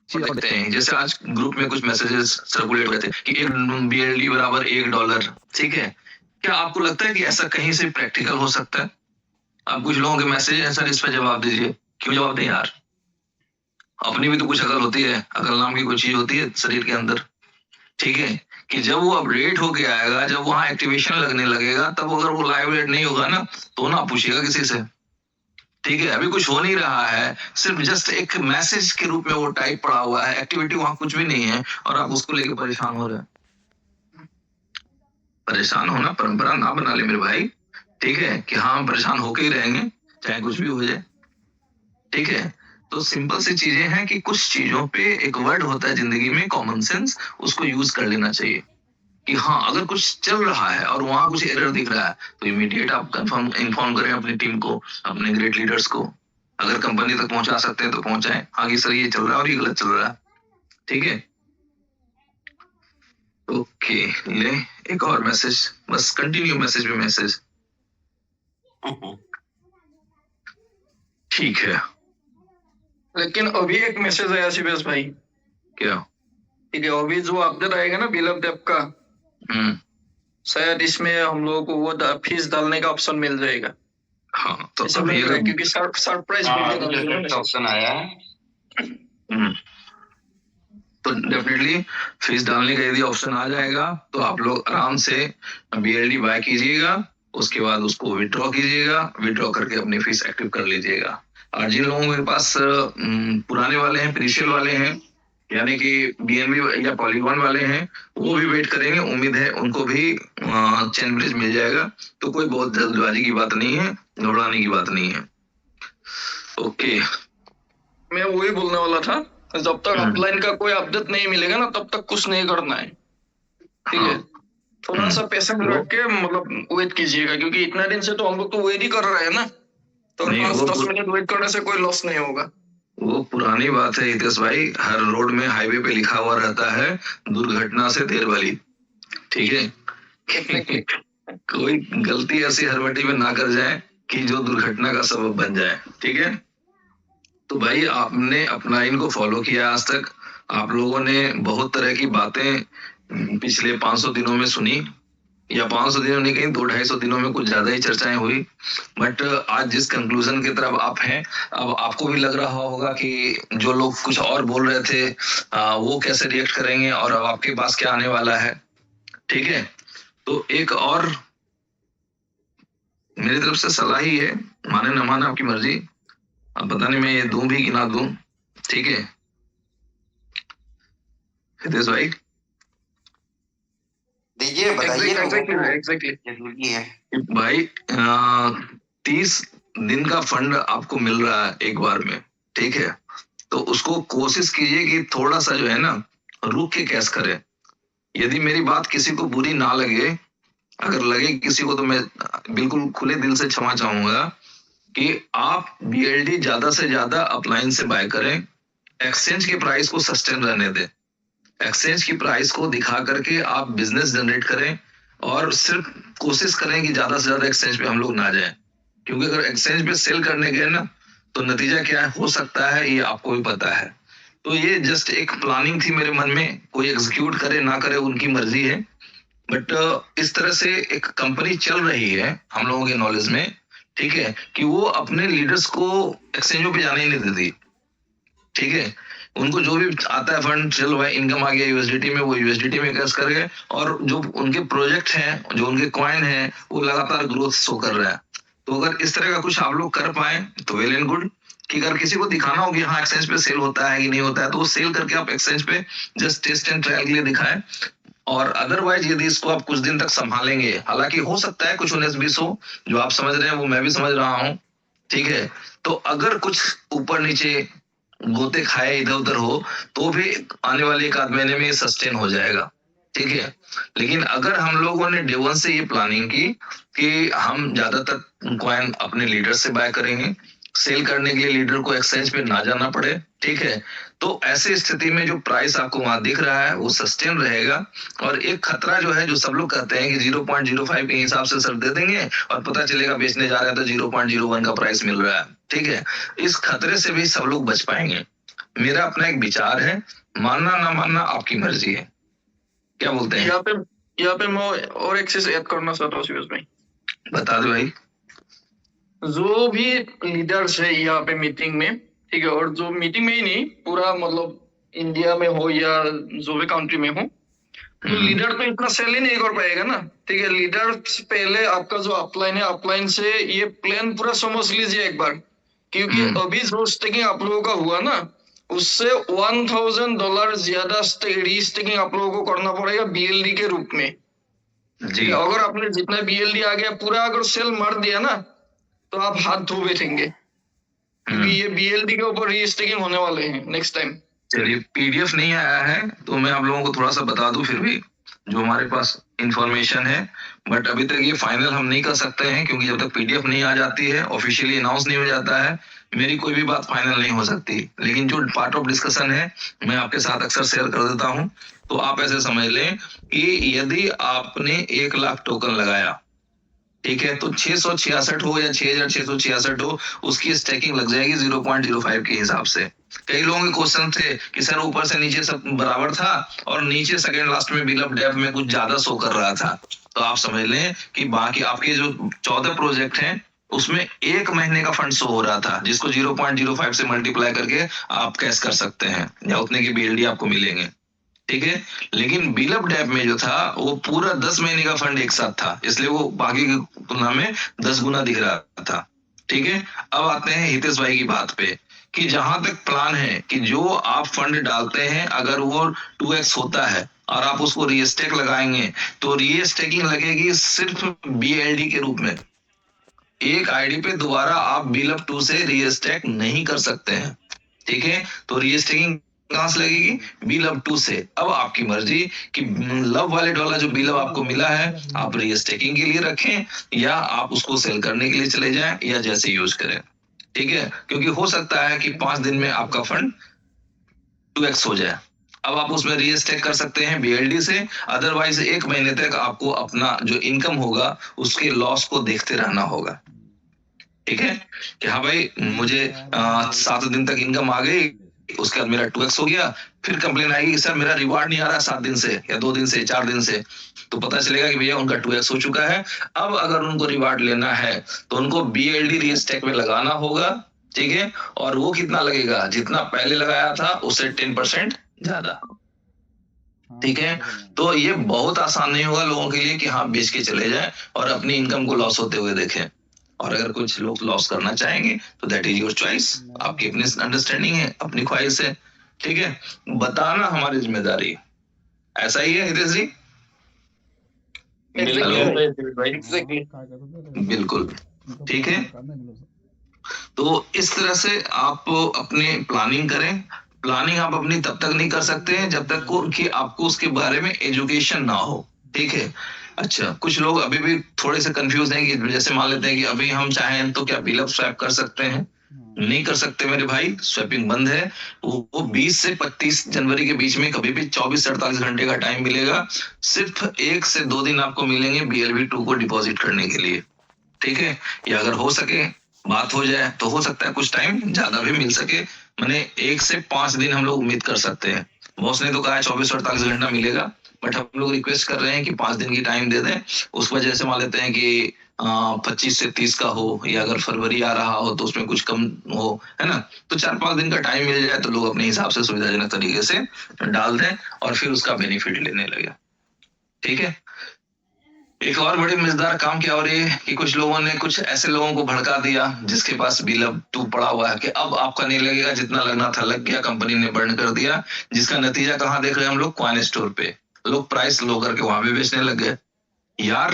देखते हैं, जैसे आज ग्रुप में कुछ मैसेजेस सर्कुलेट हुए थे कि एक BLD बराबर $1। ठीक है, क्या आपको लगता है कि ऐसा कहीं से प्रैक्टिकल हो सकता है? आप कुछ लोगों के मैसेज हैं सर, इस पर जवाब दीजिए। क्यों जवाब दें यार? अपनी भी तो कुछ अकल होती है, अकल नाम की कोई चीज होती है शरीर के अंदर, ठीक है? कि जब वो अपडेट होके आएगा, जब वहां एक्टिवेशन लगने लगेगा, तब अगर वो लाइव रेट नहीं होगा ना, तो ना पूछिएगा किसी से, ठीक है? अभी कुछ हो नहीं रहा है, सिर्फ जस्ट एक मैसेज के रूप में वो टाइप पड़ा हुआ है, एक्टिविटी वहां कुछ भी नहीं है, और आप उसको लेके परेशान हो रहे हैं। परेशान होना परंपरा ना बना ले मेरे भाई, ठीक है? कि हाँ हम परेशान होके ही रहेंगे चाहे कुछ भी हो जाए, ठीक है? तो सिंपल सी चीजें हैं कि कुछ चीजों पे एक वर्ड होता है जिंदगी में, कॉमन सेंस, उसको यूज कर लेना चाहिए कि हाँ अगर कुछ चल रहा है और वहां कुछ एरर दिख रहा है तो इमीडिएट आप कंफर्म इन्फॉर्म करें अपनी टीम को, अपने ग्रेट लीडर्स को। अगर कंपनी तक पहुंचा सकते हैं तो पहुंचाएं, हाँ कि सर ये चल रहा है और ये गलत चल रहा है, ठीक है? ओके, ले एक और मैसेज, बस कंटिन्यू मैसेज पे मैसेज, ठीक है? लेकिन अभी एक मैसेज आया शिवेश भाई, क्या? ठीक है, अभी जो अपडेट आएगा ना बिल ऑफ डेप्ट का, शायद इसमें हम लोगों को वो फीस डालने का ऑप्शन मिल जाएगा। हाँ तो ऐसा लग रहा है क्योंकि सरप्राइज ऑप्शन आया है। तो डेफिनेटली फीस डालने का यदि ऑप्शन आ जाएगा तो आप लोग आराम से BLD बाय कीजिएगा, उसके बाद उसको विड्रॉ कीजिएगा, विड्रॉ करके अपनी फीस एक्टिव कर लीजिएगा। और जिन लोगों के पास पुराने वाले हैं, पेरिशियल वाले हैं, यानी कि BNB या पॉलीगॉन वाले हैं, वो भी वेट करेंगे, उम्मीद है उनको भी चेन ब्रिज मिल जाएगा। तो कोई बहुत जल्दबाजी की बात नहीं है, घबराने की बात नहीं है। ओके, मैं वही बोलने वाला था, जब तक अपलाइन का कोई अपडेट नहीं मिलेगा ना तब तक कुछ नहीं करना है, ठीक है? थोड़ा सा पेशेंस रख के मतलब वेट कीजिएगा, क्योंकि इतना दिन से तो हम लोग तो वेट ही कर रहे हैं ना, तो 5-10 मिनट वेट करने से कोई लॉस नहीं होगा। वो पुरानी बात है हितेश भाई, हर रोड में हाईवे पे लिखा हुआ रहता है दुर्घटना से देर वाली, ठीक है? कोई गलती ऐसी हरवटी में ना कर जाए कि जो दुर्घटना का सबब बन जाए, ठीक है? तो भाई आपने अपना इनको फॉलो किया आज तक, आप लोगों ने बहुत तरह की बातें पिछले 500 दिनों में सुनी, या 500 दिनों नहीं, कहीं 200-250 दिनों में कुछ ज्यादा ही चर्चाएं हुई। बट आज जिस कंक्लूजन की तरफ आप हैं, अब आपको भी लग रहा होगा कि जो लोग कुछ और बोल रहे थे वो कैसे रिएक्ट करेंगे और अब आपके पास क्या आने वाला है, ठीक है? तो एक और मेरी तरफ से सलाह ही है, माने न माने आपकी मर्जी, अब पता नहीं मैं ये दूं भी कि ना दूं, ठीक है हितेश भाई? दीजिए, बताइए। एग्जैक्टली जरूरी है भाई 30 दिन का फंड आपको मिल रहा है एक बार में, ठीक है? तो उसको कोशिश कीजिए कि थोड़ा सा जो है ना रुक के कैश करें। यदि मेरी बात किसी को बुरी ना लगे, अगर लगे किसी को, तो मैं बिल्कुल खुले दिल से क्षमा चाहूंगा कि आप BLD ज्यादा से ज्यादा अपलाइन से बाय करें, एक्सचेंज के प्राइस को सस्टेन रहने दें, एक्सचेंज की प्राइस को दिखा करके आप बिजनेस जनरेट करें, और सिर्फ कोशिश करें कि ज्यादा से ज्यादा एक्सचेंज पे हम लोग ना जाएं, क्योंकि अगर एक्सचेंज पे सेल करने गए ना तो नतीजा क्या हो सकता है ये आपको भी पता है। तो ये जस्ट एक प्लानिंग थी मेरे मन में, कोई एग्जीक्यूट करे ना करे उनकी मर्जी है, बट इस तरह से एक कंपनी चल रही है हम लोगों के नॉलेज में, ठीक है? कि वो अपने लीडर्स को एक्सचेंजों पे जाने ही नहीं देती, ठीक है? उनको जो भी आता है फंड, चलो भाई इनकम आ गया USDT में, वो USDT में कैश कर गए, और जो उनके प्रोजेक्ट हैं, जो उनके कॉइन हैं, वो लगातार ग्रोथ शो कर रहा है। तो अगर इस तरह का कुछ आप लोग कर पाए तो वेल एंड गुड, कि अगर किसी को दिखाना हो कि हाँ एक्सचेंज पे सेल होता है कि नहीं होता है, तो वो सेल करके आप एक्सचेंज पे जस्ट टेस्ट एंड ट्रायल के लिए दिखाएं। और अदरवाइज यदि इसको आप कुछ दिन तक संभालेंगे, हालांकि हो सकता है कुछ 19-20 हो, जो आप समझ रहे हैं वो मैं भी समझ रहा हूँ, ठीक है? तो अगर कुछ ऊपर नीचे गोते खाए इधर उधर हो तो भी आने वाले 1-आध महीने में सस्टेन हो जाएगा, ठीक है? लेकिन अगर हम लोगों ने डे 1 से ये प्लानिंग की कि हम ज्यादातर कॉइन अपने लीडर से बाय करेंगे, सेल करने के लिए लीडर को एक्सचेंज पे ना जाना पड़े, ठीक है? तो ऐसी स्थिति में जो प्राइस आपको वहां दिख रहा है वो सस्टेन रहेगा। और एक खतरा जो है, जो सब लोग कहते हैं कि 0.05 के हिसाब से सर दे देंगे और पता चलेगा बेचने जा रहे हैं तो 0.01 का प्राइस मिल रहा है, ठीक है? इस खतरे से भी सब लोग बच पाएंगे। मेरा अपना एक विचार है, मानना ना मानना आपकी मर्जी है, क्या बोलते हैं? यहाँ पे मैं और एक चीज ऐड करना चाहता हूँ शिवेश भाई। बता दो भाई। जो भी लीडर्स है यहाँ पे मीटिंग में, ठीक है, और जो मीटिंग में ही नहीं, पूरा मतलब इंडिया में हो या जो भी कंट्री में हो, तो लीडर तो इतना सेल ही नहीं कर पाएगा ना, ठीक है। लीडर पहले आपका जो अपलाइन है, अपलाइन से ये प्लान पूरा समझ लीजिए एक बार, क्योंकि अभी जो स्टेकिंग आप लोगों का हुआ ना, उससे $1,000 ज्यादा रीस्टेकिंग आप लोगों को करना पड़ेगा BLD के रूप में जी। अगर आपने जितना BLD आ गया पूरा अगर सेल मार दिया ना, तो आप हाथ धो बैठेंगे, क्योंकि ये BLD के ऊपर रीस्टेकिंग होने वाले हैं नेक्स्ट टाइम। चलिए, PDF नहीं आया है तो मैं आप लोगों को थोड़ा सा बता दूं, फिर भी जो हमारे पास इंफॉर्मेशन है, बट अभी तक ये फाइनल हम नहीं कर सकते हैं, क्योंकि जब तक PDF नहीं आ जाती है, ऑफिशियली अनाउंस नहीं हो जाता है, मेरी कोई भी बात फाइनल नहीं हो सकती। लेकिन जो पार्ट ऑफ डिस्कशन है मैं आपके साथ अक्सर शेयर कर देता हूं। तो आप ऐसे समझ लें कि यदि आपने 1 लाख टोकन लगाया, ठीक है, तो 666 हो या 6666 हो, उसकी स्टैकिंग लग जाएगी 0.05 के हिसाब से। कई लोगों के क्वेश्चन थे कि सर ऊपर से नीचे सब बराबर था और नीचे सेकंड लास्ट में बिल ऑफ डेप में कुछ ज्यादा शो कर रहा था। तो आप समझ लें कि बाकी आपके जो 14 प्रोजेक्ट हैं उसमें 1 महीने का फंड शो हो रहा था, जिसको 0.05 से मल्टीप्लाई करके आप कैश कर सकते हैं या उतने की BLD आपको मिलेंगे, ठीक है। लेकिन बिल ऑफ डेप में जो था वो पूरा 10 महीने का फंड एक साथ था, इसलिए वो बाकी की तुलना में 10 गुना दिख रहा था, ठीक है। अब आते हैं हितेश भाई की बात पे कि जहां तक प्लान है कि जो आप फंड डालते हैं अगर वो 2x होता है और आप उसको रीस्टेक लगाएंगे, तो रीस्टेकिंग लगेगी सिर्फ BLD के रूप में। एक आईडी पे दोबारा आप बिल ऑफ 2 से रीस्टेक नहीं कर सकते हैं, ठीक है। तो रीस्टेकिंग कहां से लगेगी? बिल ऑफ 2 से। अब आपकी मर्जी कि लव वॉलेट वाला जो बिल आपको मिला है आप रीस्टेकिंग के लिए रखें या आप उसको सेल करने के लिए चले जाएं या जैसे यूज करें, ठीक है। क्योंकि हो सकता है कि 5 दिन में आपका फंड 2x हो जाए। अब आप उसमें रीस्टेक कर सकते हैं BLD से, अदरवाइज 1 महीने तक आपको अपना जो इनकम होगा उसके लॉस को देखते रहना होगा, ठीक है। कि हाँ भाई मुझे 7 दिन तक इनकम आ गई, उसके बाद मेरा 2x हो गया, फिर कंप्लेन आएगी कि सर मेरा रिवार्ड नहीं आ रहा 7 दिन से या 2 दिन से 4 दिन से, तो पता चलेगा कि भैया उनका 2x हो चुका है। अब अगर उनको रिवार्ड लेना है तो उनको BLD रीस्टेक में लगाना होगा, ठीक है। और वो कितना लगेगा? जितना पहले लगाया था उससे 10% ज्यादा, ठीक है। तो ये बहुत आसान नहीं होगा लोगों के लिए कि हाँ बेच के चले जाएं और अपनी इनकम को लॉस होते हुए देखें। और अगर कुछ लोग लॉस करना चाहेंगे तो दैट इज योर चॉइस, आपकी अपनी अंडरस्टैंडिंग है, अपनी ख्वाहिश है, ठीक है। बताना हमारी जिम्मेदारी, ऐसा ही है हितेश जी? बिल्कुल, ठीक है। तो इस तरह से आप अपने प्लानिंग करें। प्लानिंग आप अपनी तब तक नहीं कर सकते हैं जब तक कि आपको उसके बारे में एजुकेशन ना हो, ठीक है। अच्छा, कुछ लोग अभी भी थोड़े से कंफ्यूज हैं कि जैसे मान लेते हैं कि अभी हम चाहें तो क्या बिल ऑफ स्वैप कर सकते हैं? नहीं कर सकते मेरे भाई, स्वैपिंग बंद है। वो 20 से 25 जनवरी के बीच में कभी भी 24 से 48 घंटे का टाइम मिलेगा, सिर्फ 1 से 2 दिन आपको मिलेंगे BLV2 को डिपॉजिट करने के लिए, ठीक है। या अगर हो सके बात हो जाए तो हो सकता है कुछ टाइम ज्यादा भी मिल सके, मैंने 1 से 5 दिन हम लोग उम्मीद कर सकते हैं। बॉस ने तो कहा 24 48 घंटा मिलेगा, बट हम लोग रिक्वेस्ट कर रहे हैं कि 5 दिन की टाइम दे दें। उस वजह से मान लेते हैं कि 25 से 30 का हो, या अगर फरवरी आ रहा हो तो उसमें कुछ कम हो, है ना। तो 4-5 दिन का टाइम मिल जाए तो लोग अपने हिसाब से सुविधाजनक तरीके से डाल दें और फिर उसका बेनिफिट लेने लगे, ठीक है। एक और बड़ी मजेदार काम क्या हो रही है कि कुछ लोगों ने कुछ ऐसे लोगों को भड़का दिया जिसके पास बिल ऑफ 2 पड़ा हुआ है कि अब आपका नहीं लगेगा, जितना लगना था लग गया, कंपनी ने बर्न कर दिया। जिसका नतीजा कहाँ देख रहे हैं हम लोग? कॉइन स्टोर पे लोग प्राइस लो करके वहां पे बेचने लग गए। यार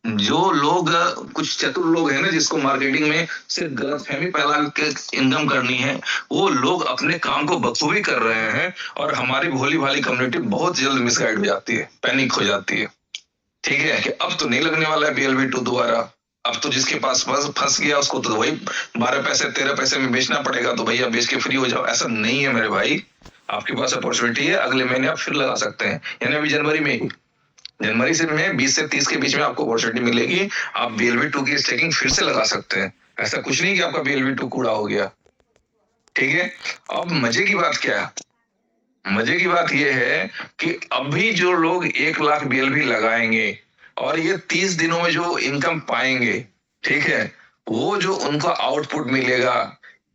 जो लोग कुछ चतुर लोग हैं ना, जिसको मार्केटिंग में सिर्फ गलतफहमी फैला के इनकम करनी है, वो लोग अपने काम को बखूबी कर रहे हैं और हमारी भोली भाली कम्युनिटी बहुत जल्द मिसगाइड हो जाती है, पैनिक हो जाती है, ठीक है। कि अब तो नहीं लगने वाला है BLV2 दोबारा, अब तो जिसके पास फंस गया उसको तो वही 12 पैसे 13 पैसे में बेचना पड़ेगा, तो भैया बेच के फ्री हो जाओ। ऐसा नहीं है मेरे भाई, आपके पास अपॉर्चुनिटी है, अगले महीने आप फिर लगा सकते हैं, यानी अभी जनवरी से में 20 से 30 के बीच में आपको अपॉर्चुनिटी मिलेगी, आप BLV2 की स्टेकिंग फिर से लगा सकते हैं। ऐसा कुछ नहीं कि आपका BLV2 कूड़ा हो गया, ठीक है। अब मजे की बात क्या है? मजे की बात यह है कि अभी जो लोग 1 लाख BLV लगाएंगे और ये 30 दिनों में जो इनकम पाएंगे, ठीक है, वो जो उनको आउटपुट मिलेगा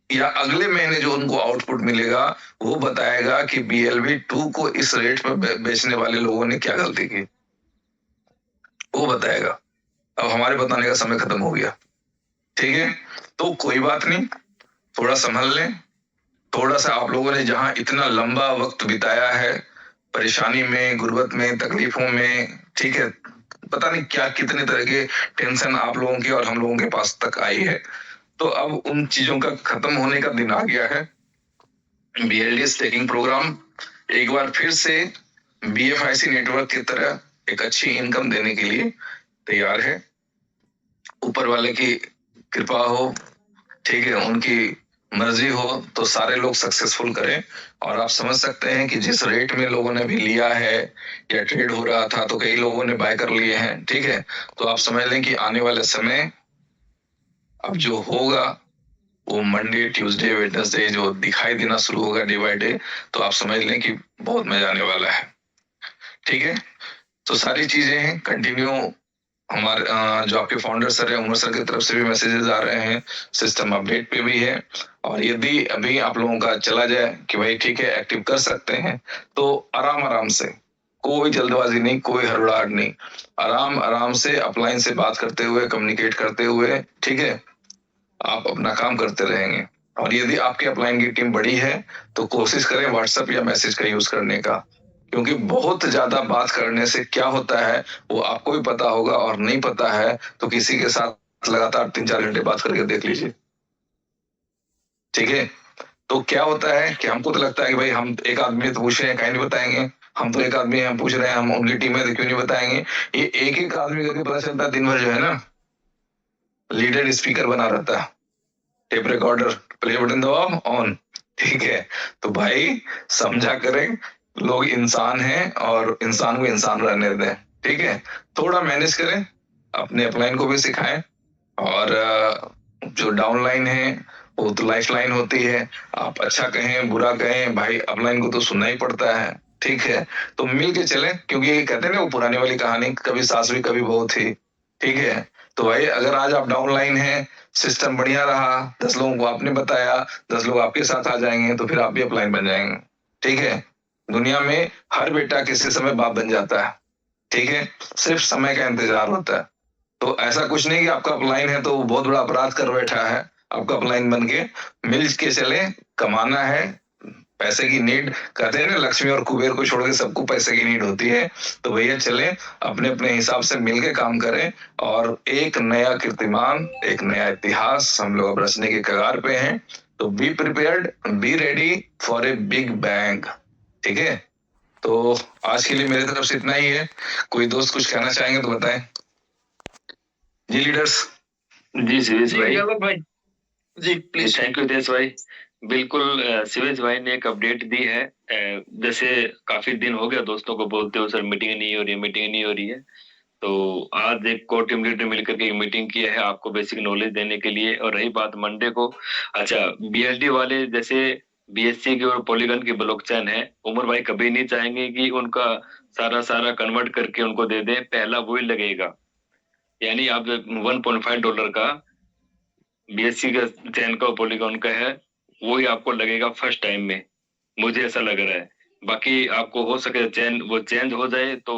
या अगले महीने जो उनको आउटपुट मिलेगा वो बताएगा कि BLV2 को इस रेट पर बेचने वाले लोगों ने क्या गलती की, वो बताएगा। अब हमारे बताने का समय खत्म हो गया, ठीक है। तो कोई बात नहीं, थोड़ा संभल लें, थोड़ा सा आप लोगों ने जहां इतना लंबा वक्त बिताया है परेशानी में, गुर्बत में, तकलीफों में, ठीक है, पता नहीं क्या कितने तरह के टेंशन आप लोगों की और हम लोगों के पास तक आई है, तो अब उन चीजों का खत्म होने का दिन आ गया है। BLD स्टेकिंग प्रोग्राम एक बार फिर से BFIC नेटवर्क की तरह एक अच्छी इनकम देने के लिए तैयार है। ऊपर वाले की कृपा हो, ठीक है, उनकी मर्जी हो तो सारे लोग सक्सेसफुल करें। और आप समझ सकते हैं कि जिस रेट में लोगों ने भी लिया है या ट्रेड हो रहा था तो कई लोगों ने बाय कर लिए हैं, ठीक है। तो आप समझ लें कि आने वाले समय अब जो होगा वो मंडे, ट्यूसडे, वेडनेसडे जो दिखाई देना शुरू होगा डे बाय डे, तो आप समझ लें कि बहुत मजा आने वाला है, ठीक है। तो सारी चीजें हैं कंटिन्यू। हमारे जो आपके फाउंडर सर है, उमर सर की तरफ से भी मैसेजेस आ रहे हैं, सिस्टम अपडेट पे भी है। और यदि अभी आप लोगों का चला जाए कि भाई ठीक है एक्टिव कर सकते हैं, तो आराम आराम से, कोई जल्दबाजी नहीं, कोई हड़बड़ाहट नहीं, आराम आराम से अपलाइन से बात करते हुए, कम्युनिकेट करते हुए, ठीक है, आप अपना काम करते रहेंगे। और यदि आपके अपलाइन की टीम बड़ी है तो कोशिश करें व्हाट्सएप या मैसेज का यूज करने का, क्योंकि बहुत ज्यादा बात करने से क्या होता है वो आपको भी पता होगा, और नहीं पता है तो किसी के साथ लगातार 3-4 घंटे बात करके देख लीजिए, ठीक है। तो क्या होता है कि हमको तो लगता है कि भाई हम एक आदमी तो पूछ रहे हैं, कहीं नहीं बताएंगे, हम तो एक आदमी हम पूछ रहे हैं, हम उनकी टीम में तो क्यों नहीं बताएंगे। ये एक एक आदमी करके पता चलता है दिन भर जो है ना लीडेड स्पीकर बना रहता है, टेप रिकॉर्डर, प्ले बटन दबाओ ऑन, ठीक है। तो भाई समझा करें, लोग इंसान हैं और इंसान को इंसान रहने दें, ठीक है। थोड़ा मैनेज करें, अपने अपलाइन को भी सिखाएं, और जो डाउनलाइन है वो तो लाइफ लाइन होती है, आप अच्छा कहें बुरा कहें भाई अपलाइन को तो सुनना ही पड़ता है, ठीक है। तो मिल के चले, क्योंकि कहते हैं ना वो पुरानी वाली कहानी, कभी सास भी कभी बहू थी, ठीक है। तो भाई अगर आज आप डाउनलाइन हैं, सिस्टम बढ़िया रहा, 10 लोगों को आपने बताया, 10 लोग आपके साथ आ जाएंगे, तो फिर आप भी अपलाइन बन जाएंगे, ठीक है। दुनिया में हर बेटा किसी समय बाप बन जाता है, ठीक है, सिर्फ समय का इंतजार होता है। तो ऐसा कुछ नहीं कि आपका अपलाइन है तो वो बहुत बड़ा अपराध कर बैठा है, आपका अपलाइन बन के मिल के चले, कमाना है, पैसे की नीड, कहते हैं ना लक्ष्मी और कुबेर को छोड़ के सबको पैसे की नीड होती है। तो भैया चले अपने अपने हिसाब से मिलके काम करें, और एक नया कीर्तिमान, एक नया इतिहास हम लोग अब रचने के कगार पे हैं। तो be prepared, be ready for a big bang, ठीक है। तो आज के लिए मेरी तरफ से इतना ही है। कोई दोस्त कुछ कहना चाहेंगे तो बताएं जी लीडर्स। जी शिवेश भाई, भाई जी प्लीज। थैंक यू देश भाई। बिल्कुल शिवेश भाई ने एक अपडेट दी है। जैसे काफी दिन हो गया दोस्तों को बोलते हो सर मीटिंग नहीं हो रही है, मीटिंग नहीं हो रही है, तो आज एक कोर टीम लीडर मिलकर के मीटिंग किया है आपको बेसिक नॉलेज देने के लिए। और रही बात मंडे को, अच्छा BSD वाले जैसे BSC की और पॉलीगन की ब्लॉकचेन है, उमर भाई कभी नहीं चाहेंगे कि उनका सारा कन्वर्ट करके उनको दे दें, पहला वही लगेगा। यानी आप $1.5 का BSC का चैन का पॉलीगॉन का है, वो ही आपको लगेगा फर्स्ट टाइम में, मुझे ऐसा लग रहा है। बाकी आपको हो सके चैन वो चेंज हो जाए तो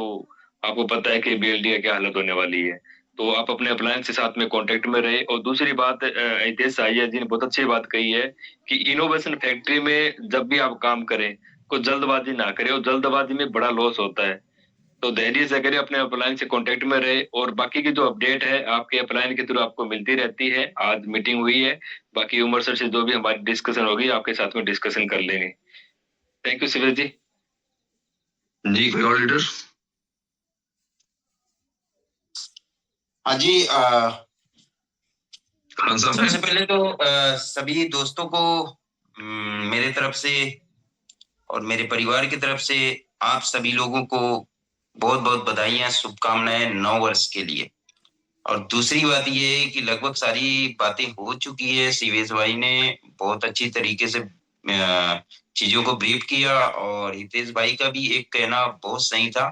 आपको पता है कि BLD की क्या हालत होने वाली है। तो आप अपने अप्लायंस के साथ में कांटेक्ट में रहे। और दूसरी बात, हितेश आर्या जी ने बहुत अच्छी बात कही है कि इनोवेशन फैक्ट्री में जब भी आप काम करें कोई जल्दबाजी ना करें, और जल्दबाजी में बड़ा लॉस होता है। तो धैर्य से करें, अपने अपलायन से कांटेक्ट में रहे। और बाकी की जो अपडेट है आपके अपलायन के थ्रू आपको मिलती रहती है। आज मीटिंग हुई है, बाकी उमर सर से जो भी हमारी डिस्कशन होगी आपके साथ में डिस्कशन कर लेंगे। थैंक यू शिवेश जी। जी कोई और लीडर? हाँ जी, खान साहब सबसे पहले तो सभी दोस्तों को मेरे तरफ से और मेरे परिवार की तरफ से आप सभी लोगों को बहुत बहुत बधाइयां, शुभकामनाएं 9 वर्ष के लिए। और दूसरी बात ये है कि लगभग सारी बातें हो चुकी है, शिवेश भाई ने बहुत अच्छी तरीके से चीजों को ब्रीफ किया। और हितेश भाई का भी एक कहना बहुत सही था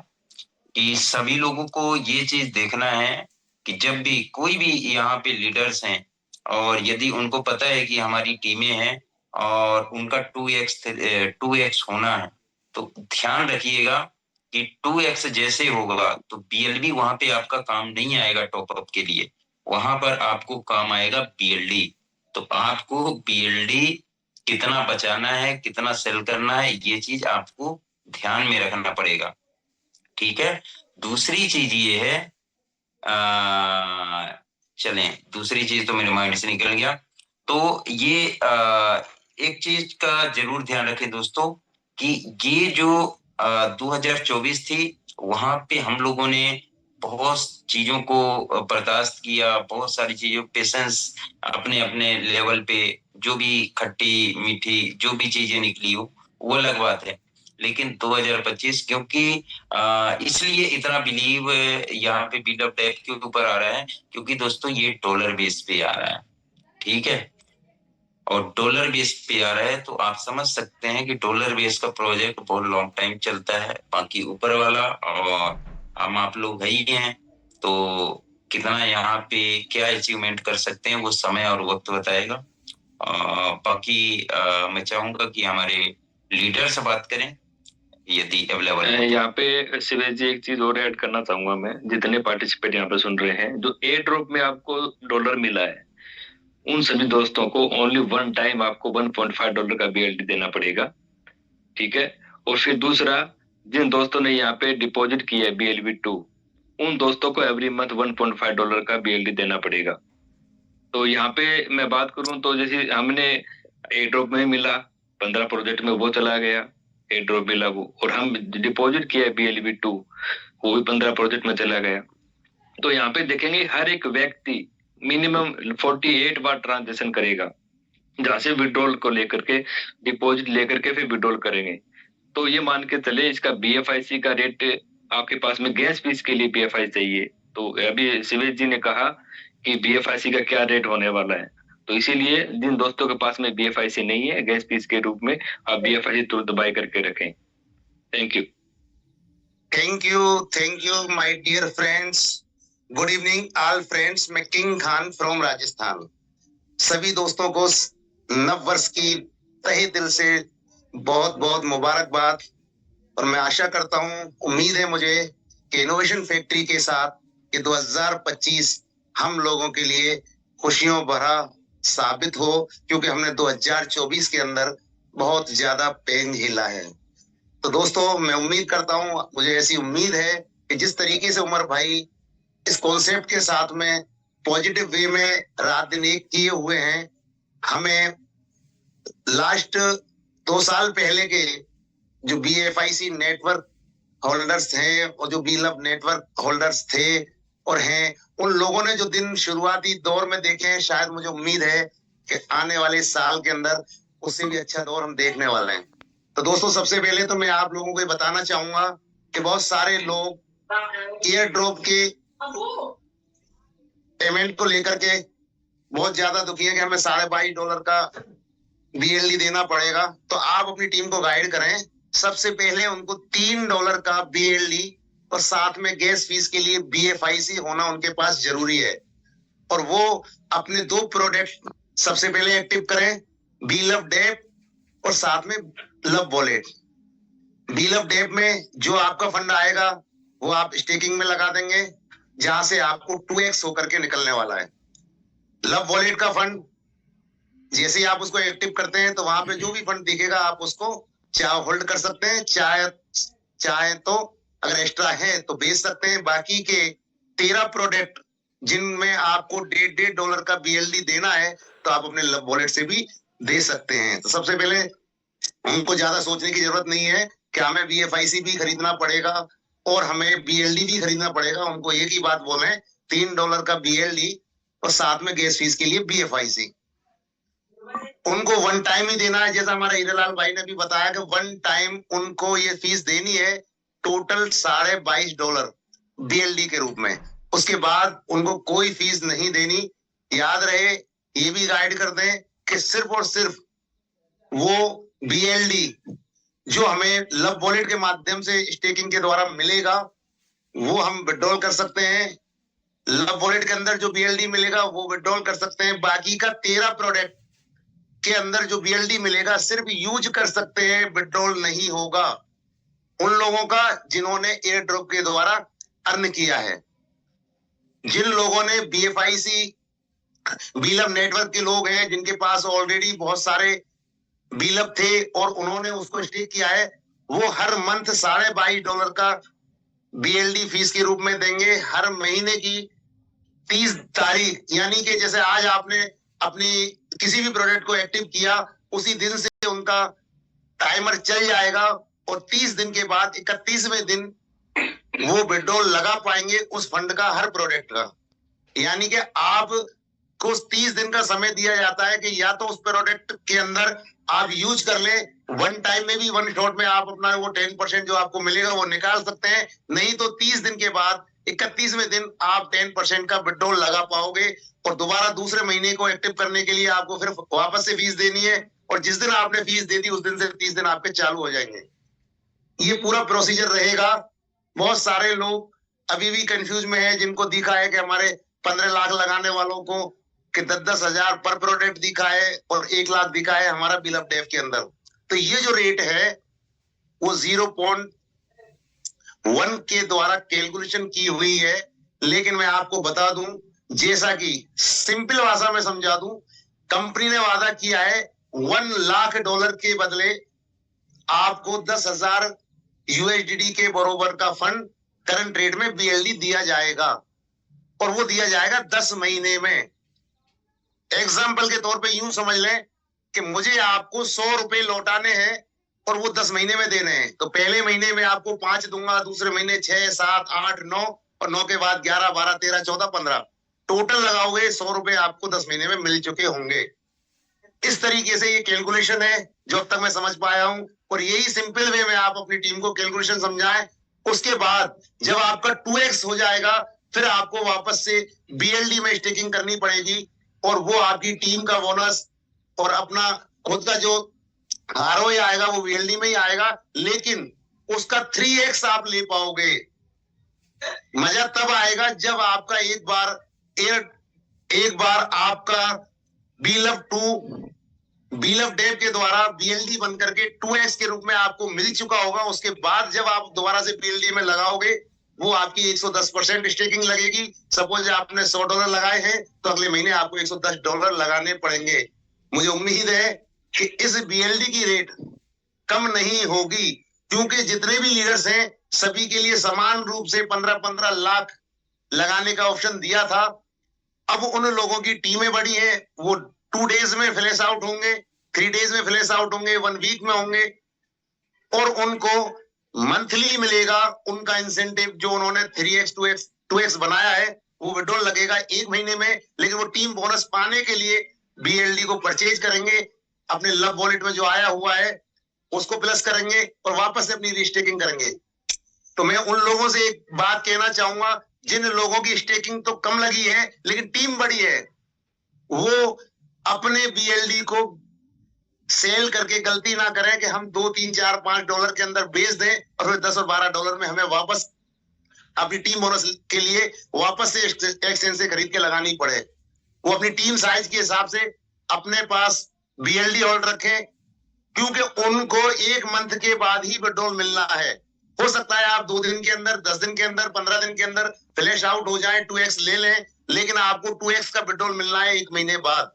कि सभी लोगों को ये चीज देखना है कि जब भी कोई भी यहाँ पे लीडर्स हैं और यदि उनको पता है कि हमारी टीमें हैं और उनका 2x होना है, तो ध्यान रखिएगा कि 2x जैसे होगा तो BLD वहां पे आपका काम नहीं आएगा टॉप अप के लिए, वहां पर आपको काम आएगा BLD। तो आपको BLD कितना बचाना है, कितना सेल करना है, ये चीज आपको ध्यान में रखना पड़ेगा, ठीक है। दूसरी चीज ये है, चलें, दूसरी चीज तो मेरे माइंड से निकल गया। तो ये एक चीज का जरूर ध्यान रखें दोस्तों कि ये जो 2024 थी, वहां पे हम लोगों ने बहुत चीजों को बर्दाश्त किया, बहुत सारी चीजों, पेशेंस अपने अपने लेवल पे, जो भी खट्टी मीठी जो भी चीजें निकली हो वो अलग बात है। लेकिन 2025 क्योंकि इसलिए इतना बिलीव यहाँ पे बिल्ड अप डेप के ऊपर आ रहा है क्योंकि दोस्तों ये डॉलर बेस पे आ रहा है, ठीक है। और डॉलर बेस पे आ रहा है तो आप समझ सकते हैं कि डॉलर बेस का प्रोजेक्ट बहुत लॉन्ग टाइम चलता है, बाकी ऊपर वाला और हम आप लोग है ही हैं, तो कितना यहाँ पे क्या अचीवमेंट कर सकते हैं वो समय और वक्त बताएगा। बाकी मैं चाहूंगा कि हमारे लीडर से बात करें यदि अवेलेबल है। यहाँ पे शिवेश जी एक चीज और ऐड करना चाहूंगा मैं, जितने पार्टिसिपेट यहाँ पे सुन रहे हैं, जो एयर ड्रॉप में आपको डॉलर मिला है उन सभी दोस्तों को ओनली वन टाइम आपको $1.5 का BLD देना पड़ेगा, ठीक है। और फिर दूसरा, जिन दोस्तों ने यहाँ पे डिपॉजिट किया है BLV2, उन दोस्तों को एवरी मंथ $1.5 का BLD देना पड़ेगा। तो यहाँ पे मैं बात करूं तो जैसे हमने एयर ड्रॉप में मिला, 15 प्रोजेक्ट में वो चला गया, एयर ड्रॉप मिला वो, और हम डिपॉजिट किया है BLV2, वो भी 15 प्रोजेक्ट में चला गया। तो यहाँ पे देखेंगे हर एक व्यक्ति मिनिमम 48 बार ट्रांजेक्शन करेगा, जहां से विड्रॉल को लेकर के, डिपॉजिट लेकर के फिर विड्रॉल करेंगे। तो ये मान के चले इसका BFIC का रेट, आपके पास में गैस फीस के लिए BFIC चाहिए, तो अभी शिवेश जी ने कहा कि BFIC का क्या रेट होने वाला है, तो इसीलिए जिन दोस्तों के पास में BFIC नहीं है गैस फीस के रूप में, आप BFIC तुरंत बाय करके रखें। Thank you. Thank you my dear friends. Good evening all friends. मैं किंग खान फ्रॉम राजस्थान। सभी दोस्तों को नव वर्ष की तहे दिल से बहुत बहुत मुबारकबाद। और मैं आशा करता हूं, उम्मीद है मुझे कि इनोवेशन फैक्ट्री के साथ कि 2025 हम लोगों के लिए खुशियों भरा साबित हो, क्योंकि हमने 2024 के अंदर बहुत ज्यादा पेन झेला है। तो दोस्तों मैं उम्मीद करता हूं, मुझे ऐसी उम्मीद है कि जिस तरीके से उमर भाई इस कॉन्सेप्ट के साथ में पॉजिटिव वे में रात दिन एक किए हुए हैं, हमें लास्ट 2 साल पहले के जो BFIC नेटवर्क होल्डर्स हैं और जो BLUB नेटवर्क होल्डर्स थे और हैं, उन लोगों ने जो दिन शुरुआती दौर में देखे हैं, शायद मुझे उम्मीद है कि आने वाले साल के अंदर उससे भी अच्छा दौर हम देखने वाले हैं। तो दोस्तों सबसे पहले तो मैं आप लोगों को ये बताना चाहूंगा कि बहुत सारे लोग एयर ड्रॉप के पेमेंट को लेकर के बहुत ज्यादा दुखी है कि हमें $22.5 का BLD देना पड़ेगा। तो आप अपनी टीम को गाइड करें, सबसे पहले उनको $3 का BLD और साथ में गैस फीस के लिए BFIC होना उनके पास जरूरी है। और वो अपने 2 प्रोडक्ट सबसे पहले एक्टिव करें, BLUB डेप और साथ में LUB वॉलेट। BLUB डेप में जो आपका फंड आएगा वो आप स्टेकिंग में लगा देंगे, जहां से आपको 2x होकर के निकलने वाला है। LUB वॉलेट का फंड जैसे ही आप उसको एक्टिव करते हैं तो वहां पे जो भी फंड दिखेगा आप उसको चाहे होल्ड कर सकते हैं, चाहे तो अगर एक्स्ट्रा है तो बेच सकते हैं। बाकी के 13 प्रोडक्ट जिनमें आपको $1.5 का BLD देना है तो आप अपने LUB वॉलेट से भी दे सकते हैं। तो सबसे पहले उनको ज्यादा सोचने की जरूरत नहीं है कि हमें BFIC भी खरीदना पड़ेगा और हमें BLD भी खरीदना पड़ेगा। उनको एक ही बात बोले, $3 का BLD और साथ में गैस फीस के लिए BFIC। उनको वन टाइम ही देना है, जैसा हमारा हीरालाल भाई ने भी बताया कि वन टाइम उनको ये फीस देनी है, टोटल $22.5 BLD के रूप में। उसके बाद उनको कोई फीस नहीं देनी। याद रहे, ये भी गाइड कर दें कि सिर्फ और सिर्फ वो BLD जो हमें LUB वॉलेट के माध्यम से स्टेकिंग के द्वारा मिलेगा वो हम विड्रॉल कर सकते हैं। लव वॉलेट के अंदर जो BLD मिलेगा वो विड्रॉल कर सकते हैं। बाकी का 13 प्रोडक्ट के अंदर जो BLD मिलेगा सिर्फ यूज कर सकते हैं, विड्रॉल नहीं होगा। उन लोगों का जिन्होंने एयर ड्रॉप के द्वारा अर्न किया है। जिन लोगों ने BFIC बीलव नेटवर्क के लोग हैं, जिनके पास ऑलरेडी बहुत सारे बीलव थे और उन्होंने उसको स्टेक किया है, वो हर मंथ $22.5 का BLD फीस के रूप में देंगे। हर महीने की 30 तारीख, यानी कि जैसे आज आपने अपनी किसी भी प्रोडक्ट को एक्टिव किया, उसी दिन से उनका टाइमर चल जाएगा और 30 दिन के बाद 31वें दिन वो विड्रॉल लगा पाएंगे उस फंड का, हर प्रोडक्ट का। यानी कि आपको 30 दिन का समय दिया जाता है कि या तो उस प्रोडक्ट के अंदर आप यूज कर ले, वन टाइम में भी, वन शॉट में आप अपना वो 10% जो आपको मिलेगा वो निकाल सकते हैं। नहीं तो 30 दिन के बाद 31वें दिन आप 10% का विड्रॉल लगा पाओगे और दोबारा दूसरे महीने को एक्टिव करने के लिए आपको फिर वापस से फीस देनी है और जिस दिन आपने फीस दे दी उस दिन से 30 दिन आपके चालू हो जाएंगे। ये पूरा प्रोसीजर रहेगा। बहुत सारे लोग अभी भी कंफ्यूज में है, जिनको दिखा है कि हमारे 15 लाख लगाने वालों को कि 10-10 हजार पर प्रोडक्ट दिखा है और 1 लाख दिखा है हमारा बिल ऑफ डेव के अंदर। तो ये जो रेट है वो 0.1 के द्वारा कैलकुलेशन की हुई है। लेकिन मैं आपको बता दूं, जैसा कि सिंपल भाषा में समझा दूं, कंपनी ने वादा किया है $1 लाख के बदले आपको 10,000 USDT के बरोबर का फंड करंट रेट में BLD दिया जाएगा और वो दिया जाएगा 10 महीने में। एग्जाम्पल के तौर पे यूं समझ लें कि मुझे आपको 100 रुपए लौटाने हैं और वो 10 महीने में देने हैं। तो पहले महीने में आपको 5 दूंगा, दूसरे महीने 6, 7, 8, 9 और 9 के बाद 11, 12, 13, 14, 15 टोटल लगाओगे 100 रुपए आपको 10 महीने में मिल चुके होंगे। इस तरीके से ये कैलकुलेशन है जो अब तक मैं समझ पाया हूं और यही सिंपल वे में आप अपनी टीम को कैलकुलेशन समझाएं। उसके बाद जब आपका 2x हो जाएगा फिर आपको वापस से BLD में स्टेकिंग करनी पड़ेगी और वो आपकी टीम का बोनस और अपना खुद का जो ROI आएगा वो BLD में ही आएगा, लेकिन उसका 3x आप ले पाओगे। मजा तब आएगा जब आपका एक बार आपका बीलव डेव के द्वारा BLD बन करके 2x के रूप में आपको मिल चुका होगा। उसके बाद जब आप दोबारा से BLD में लगाओगे वो आपकी 110% स्टेकिंग लगेगी। सपोज आपने $100 लगाए हैं तो अगले महीने आपको $110 लगाने पड़ेंगे। मुझे उम्मीद है कि इस BLD की रेट कम नहीं होगी, क्योंकि जितने भी लीडर्स हैं सभी के लिए समान रूप से 15-15 लाख लगाने का ऑप्शन दिया था। अब उन लोगों की टीमें बड़ी हैं, वो 2 डेज में फ्लैश आउट होंगे, 3 डेज में फ्लैश आउट होंगे, 1 वीक में होंगे और उनको मंथली मिलेगा उनका इंसेंटिव जो उन्होंने 3x 2x बनाया है वो विड्रॉल लगेगा 1 महीने में। लेकिन वो टीम बोनस पाने के लिए BLD को परचेज करेंगे, अपने लव वॉलेट में जो आया हुआ है उसको प्लस करेंगे और वापस से अपनी रीस्टेकिंग करेंगे। तो मैं उन लोगों से एक बात कहना चाहूंगा, जिन लोगों की स्टेकिंग तो कम लगी है लेकिन टीम बड़ी है, वो अपने BLD को सेल करके गलती ना करें कि हम $2, $3, $4, $5 के अंदर बेच दें और फिर $10 और $12 में हमें वापस अपनी टीम बोनस के लिए वापस से एक्सचेंज से खरीद के लगानी पड़े। वो अपनी टीम साइज के हिसाब से अपने पास BLD होल्ड रखें, क्योंकि उनको 1 मंथ के बाद ही विड्रॉल मिलना है। हो सकता है आप 2 दिन के अंदर, 10 दिन के अंदर, 15 दिन के अंदर फ्लैश आउट हो जाए, 2x ले लें, लेकिन आपको 2x का विड्रॉल मिलना है 1 महीने बाद।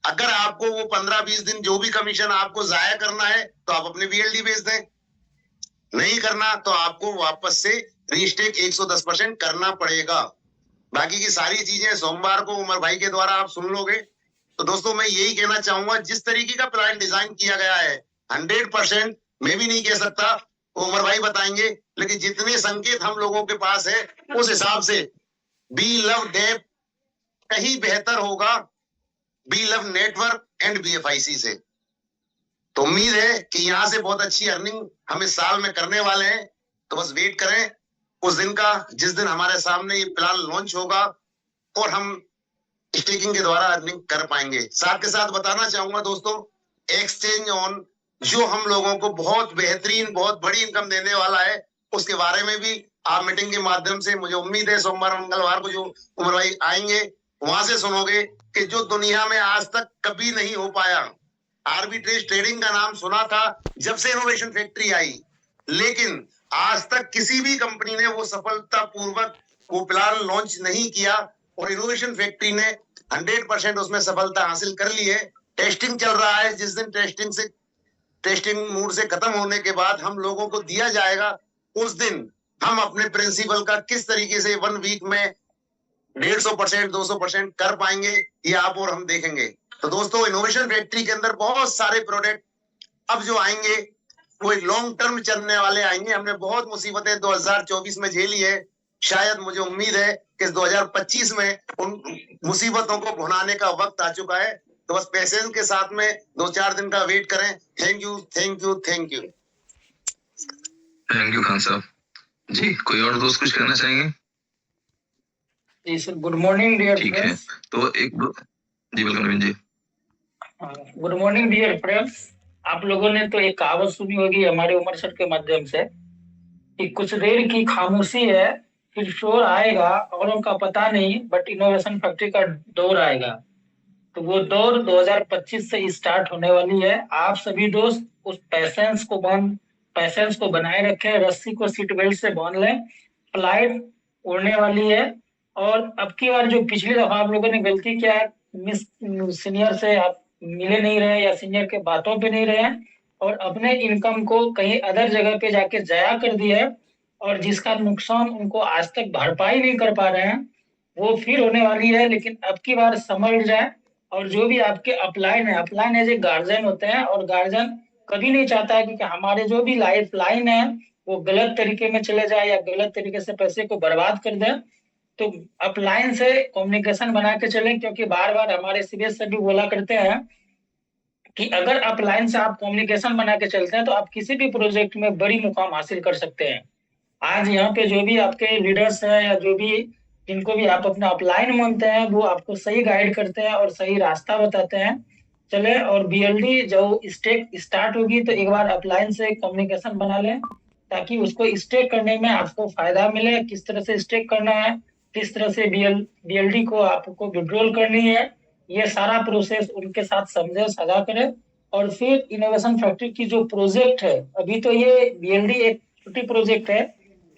अगर आपको वो 15-20 दिन जो भी कमीशन आपको जाया करना है तो आप अपने BLD बेच दें, नहीं करना तो आपको वापस से रीस्टेक 110% करना पड़ेगा। बाकी की सारी चीजें सोमवार को उमर भाई के द्वारा आप सुन लोगे। तो दोस्तों मैं यही कहना चाहूंगा, जिस तरीके का प्लान डिजाइन किया गया है 100% मैं भी नहीं कह सकता, उमर भाई बताएंगे, लेकिन जितने संकेत हम लोगों के पास है उस हिसाब से बीलव डेव कहीं बेहतर होगा बीलव नेटवर्क एंड BFIC से। तो उम्मीद है कि यहाँ से बहुत अच्छी अर्निंग हम इस साल में करने वाले हैं। तो बस वेट करें उस दिन का जिस दिन हमारे सामने ये प्लान लॉन्च होगा और हम स्टेकिंग के द्वारा अर्निंग कर पाएंगे। साथ के साथ बताना चाहूंगा दोस्तों, एक्सचेंज ऑन जो हम लोगों को बहुत बेहतरीन, बहुत बड़ी इनकम देने वाला है, उसके बारे में भी आप मीटिंग के माध्यम से, मुझे उम्मीद है सोमवार मंगलवार को जो उमर भाई आएंगे वहां से सुनोगे कि जो दुनिया में आज तक कभी नहीं हो पाया। आर्बिट्रेज ट्रेडिंग का नाम सुना था जब से इनोवेशन फैक्ट्री आई, लेकिन आज तक किसी भी कंपनी ने वो सफलतापूर्वक वो प्लान लॉन्च नहीं किया, और इनोवेशन फैक्ट्री ने 100% उसमें सफलता हासिल कर ली है। टेस्टिंग चल रहा है, जिस दिन टेस्टिंग मूड से खत्म होने के बाद हम लोगों को दिया जाएगा, उस दिन हम अपने प्रिंसिपल का किस तरीके से 1 वीक में 150% 200% कर पाएंगे, ये आप और हम देखेंगे। तो दोस्तों, इनोवेशन फैक्ट्री के अंदर बहुत सारे प्रोडक्ट अब जो आएंगे वो लॉन्ग टर्म चलने वाले आएंगे। हमने बहुत मुसीबतें 2024 में झेली है, शायद मुझे उम्मीद है कि 2025 में उन मुसीबतों को भुनाने का वक्त आ चुका है। तो बस पेशेंस के साथ में 2-4 दिन का वेट करें। Thank you, thank you, thank you. Thank you Khan साहब जी। कोई और दोस्त कुछ कहना चाहेंगे? जी सर, गुड मॉर्निंग डियर ठीक है, तो एक दो जी, welcome Naveen ji. Good morning dear friends. आप लोगों ने तो एक कहावत सुनी होगी हमारे उमर सर के माध्यम से कि कुछ देर की खामोशी है फिर शोर आएगा, औरों का पता नहीं बट इनोवेशन फैक्ट्री का दौर आएगा। तो वो दौर 2025 से स्टार्ट होने वाली है। आप सभी दोस्त उस पैसेंस को बनाए रखें, रस्सी को सीट बेल्ट से बांध लें, फ्लाइट उड़ने वाली है। और अब की बार जो पिछली दफा आप लोगों ने गलती किया, सीनियर से आप मिले नहीं रहे या सीनियर के बातों पे नहीं रहे और अपने इनकम को कहीं अदर जगह पे जाके जाया कर दिया है, और जिसका नुकसान उनको आज तक भरपाई नहीं कर पा रहे हैं, वो फिर होने वाली है। लेकिन अब की बार समझ जाए, और जो भी आपके अपलाइन एज ए गार्जियन होते हैं, और गार्जियन कभी नहीं चाहता है कि हमारे जो भी लाइफ लाइन है वो गलत तरीके में चले जाए या गलत तरीके से पैसे को बर्बाद कर दे। तो अपलाइन से कम्युनिकेशन बना के चलें, क्योंकि बार बार हमारे सीबीएस से भी बोला करते हैं कि अगर अपलाइन से आप कम्युनिकेशन बना के चलते हैं तो आप किसी भी प्रोजेक्ट में बड़ी मुकाम हासिल कर सकते हैं। आज यहाँ पे जो भी आपके लीडर्स हैं या जो भी जिनको भी आप अपना अपलाइन मानते हैं, वो आपको सही गाइड करते हैं और सही रास्ता बताते हैं। चले, और बीएलडी जो स्टेक स्टार्ट होगी तो एक बार अपलाइन से कम्युनिकेशन बना लें ताकि उसको स्टेक करने में आपको फायदा मिले। किस तरह से स्टेक करना है, किस तरह से बीएलडी को आपको विड्रॉल करनी है, ये सारा प्रोसेस उनके साथ समझे, सजा करें। और फिर इनोवेशन फैक्ट्री की जो प्रोजेक्ट है, अभी तो ये बीएलडी एक छोटी प्रोजेक्ट है,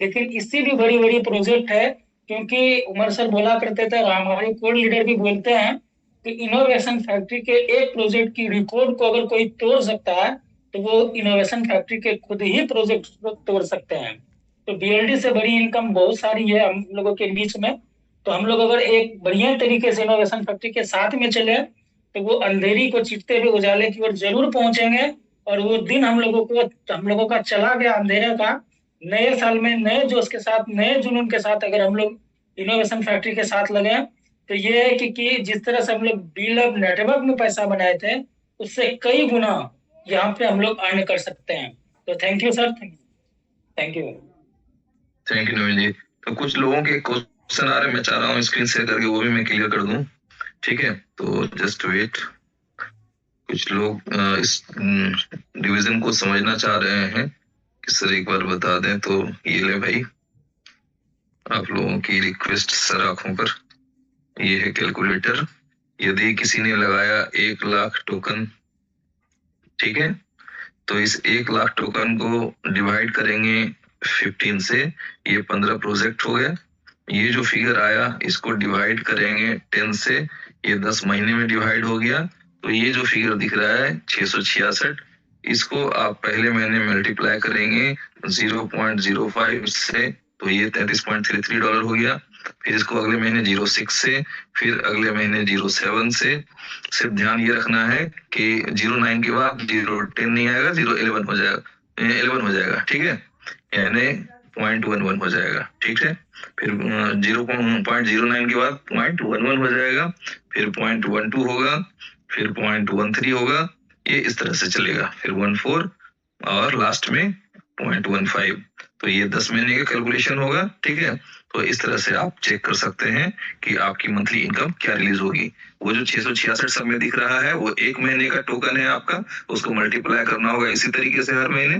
लेकिन इससे भी बड़ी बड़ी प्रोजेक्ट है। क्योंकि उमर सर बोला करते थे और हमारे कोर लीडर भी बोलते हैं कि इनोवेशन फैक्ट्री के एक प्रोजेक्ट की रिकॉर्ड को अगर कोई तोड़ सकता है तो वो इनोवेशन फैक्ट्री के खुद ही प्रोजेक्ट को तोड़ सकते हैं। तो बीएलडी से बड़ी इनकम बहुत सारी है हम लोगों के बीच में। तो हम लोग अगर एक बढ़िया तरीके से इनोवेशन फैक्ट्री के साथ में चले तो वो अंधेरी को चीरते हुए उजाले की ओर जरूर पहुंचेंगे। और वो दिन हम लोगों का चला गया अंधेरे का। नए साल में नए जोश के साथ, नए जुनून के साथ अगर हम लोग इनोवेशन फैक्ट्री के साथ लगे तो ये है कि जिस तरह से हम लोग बीएलएफ नेटवर्क में पैसा बनाए थे, उससे कई गुना यहाँ पे हम लोग अर्न कर सकते हैं। तो thank you sir, thank you Naveen ji. तो कुछ लोगों के क्वेश्चन आ रहे हैं, मैं चाह रहा हूँ स्क्रीन शेयर करके वो भी मैं क्लियर कर दूं। ठीक है, तो जस्ट वेट। कुछ लोग इस डिवीजन को समझना चाह रहे हैं कि सर एक बार बता दें, तो ये ले भाई, आप लोगों की रिक्वेस्ट सर आंखों पर। ये है कैलकुलेटर। यदि किसी ने लगाया 1 लाख टोकन, ठीक है, तो इस 1 लाख टोकन को डिवाइड करेंगे 15 से, ये 15 प्रोजेक्ट हो गया। ये जो फिगर आया इसको डिवाइड करेंगे 10 से, ये 10 महीने में डिवाइड हो गया। तो ये जो फिगर दिख रहा है 666, इसको आप पहले महीने मल्टीप्लाई करेंगे 0.05 से, तो ये $33.33 हो गया। फिर इसको अगले महीने 06 से, फिर अगले महीने 07 से। सिर्फ ध्यान ये रखना है कि 09 के बाद 010 नहीं आएगा, 011 हो जाएगा, 11 हो जाएगा, ठीक है, यानी 0.11 हो जाएगा, ठीक है। फिर 0.09 के बाद 0.11 हो जाएगा, फिर 0.12 होगा, फिर 0.13 होगा, ये इस तरह से चलेगा, फिर 14 और लास्ट में 0.15। तो ये 10 महीने का कैलकुलेशन होगा, ठीक है। तो इस तरह से आप चेक कर सकते हैं कि आपकी मंथली इनकम क्या रिलीज होगी। वो जो 666 सब में दिख रहा है वो 1 महीने का टोकन है आपका, उसको मल्टीप्लाई करना होगा इसी तरीके से हर महीने,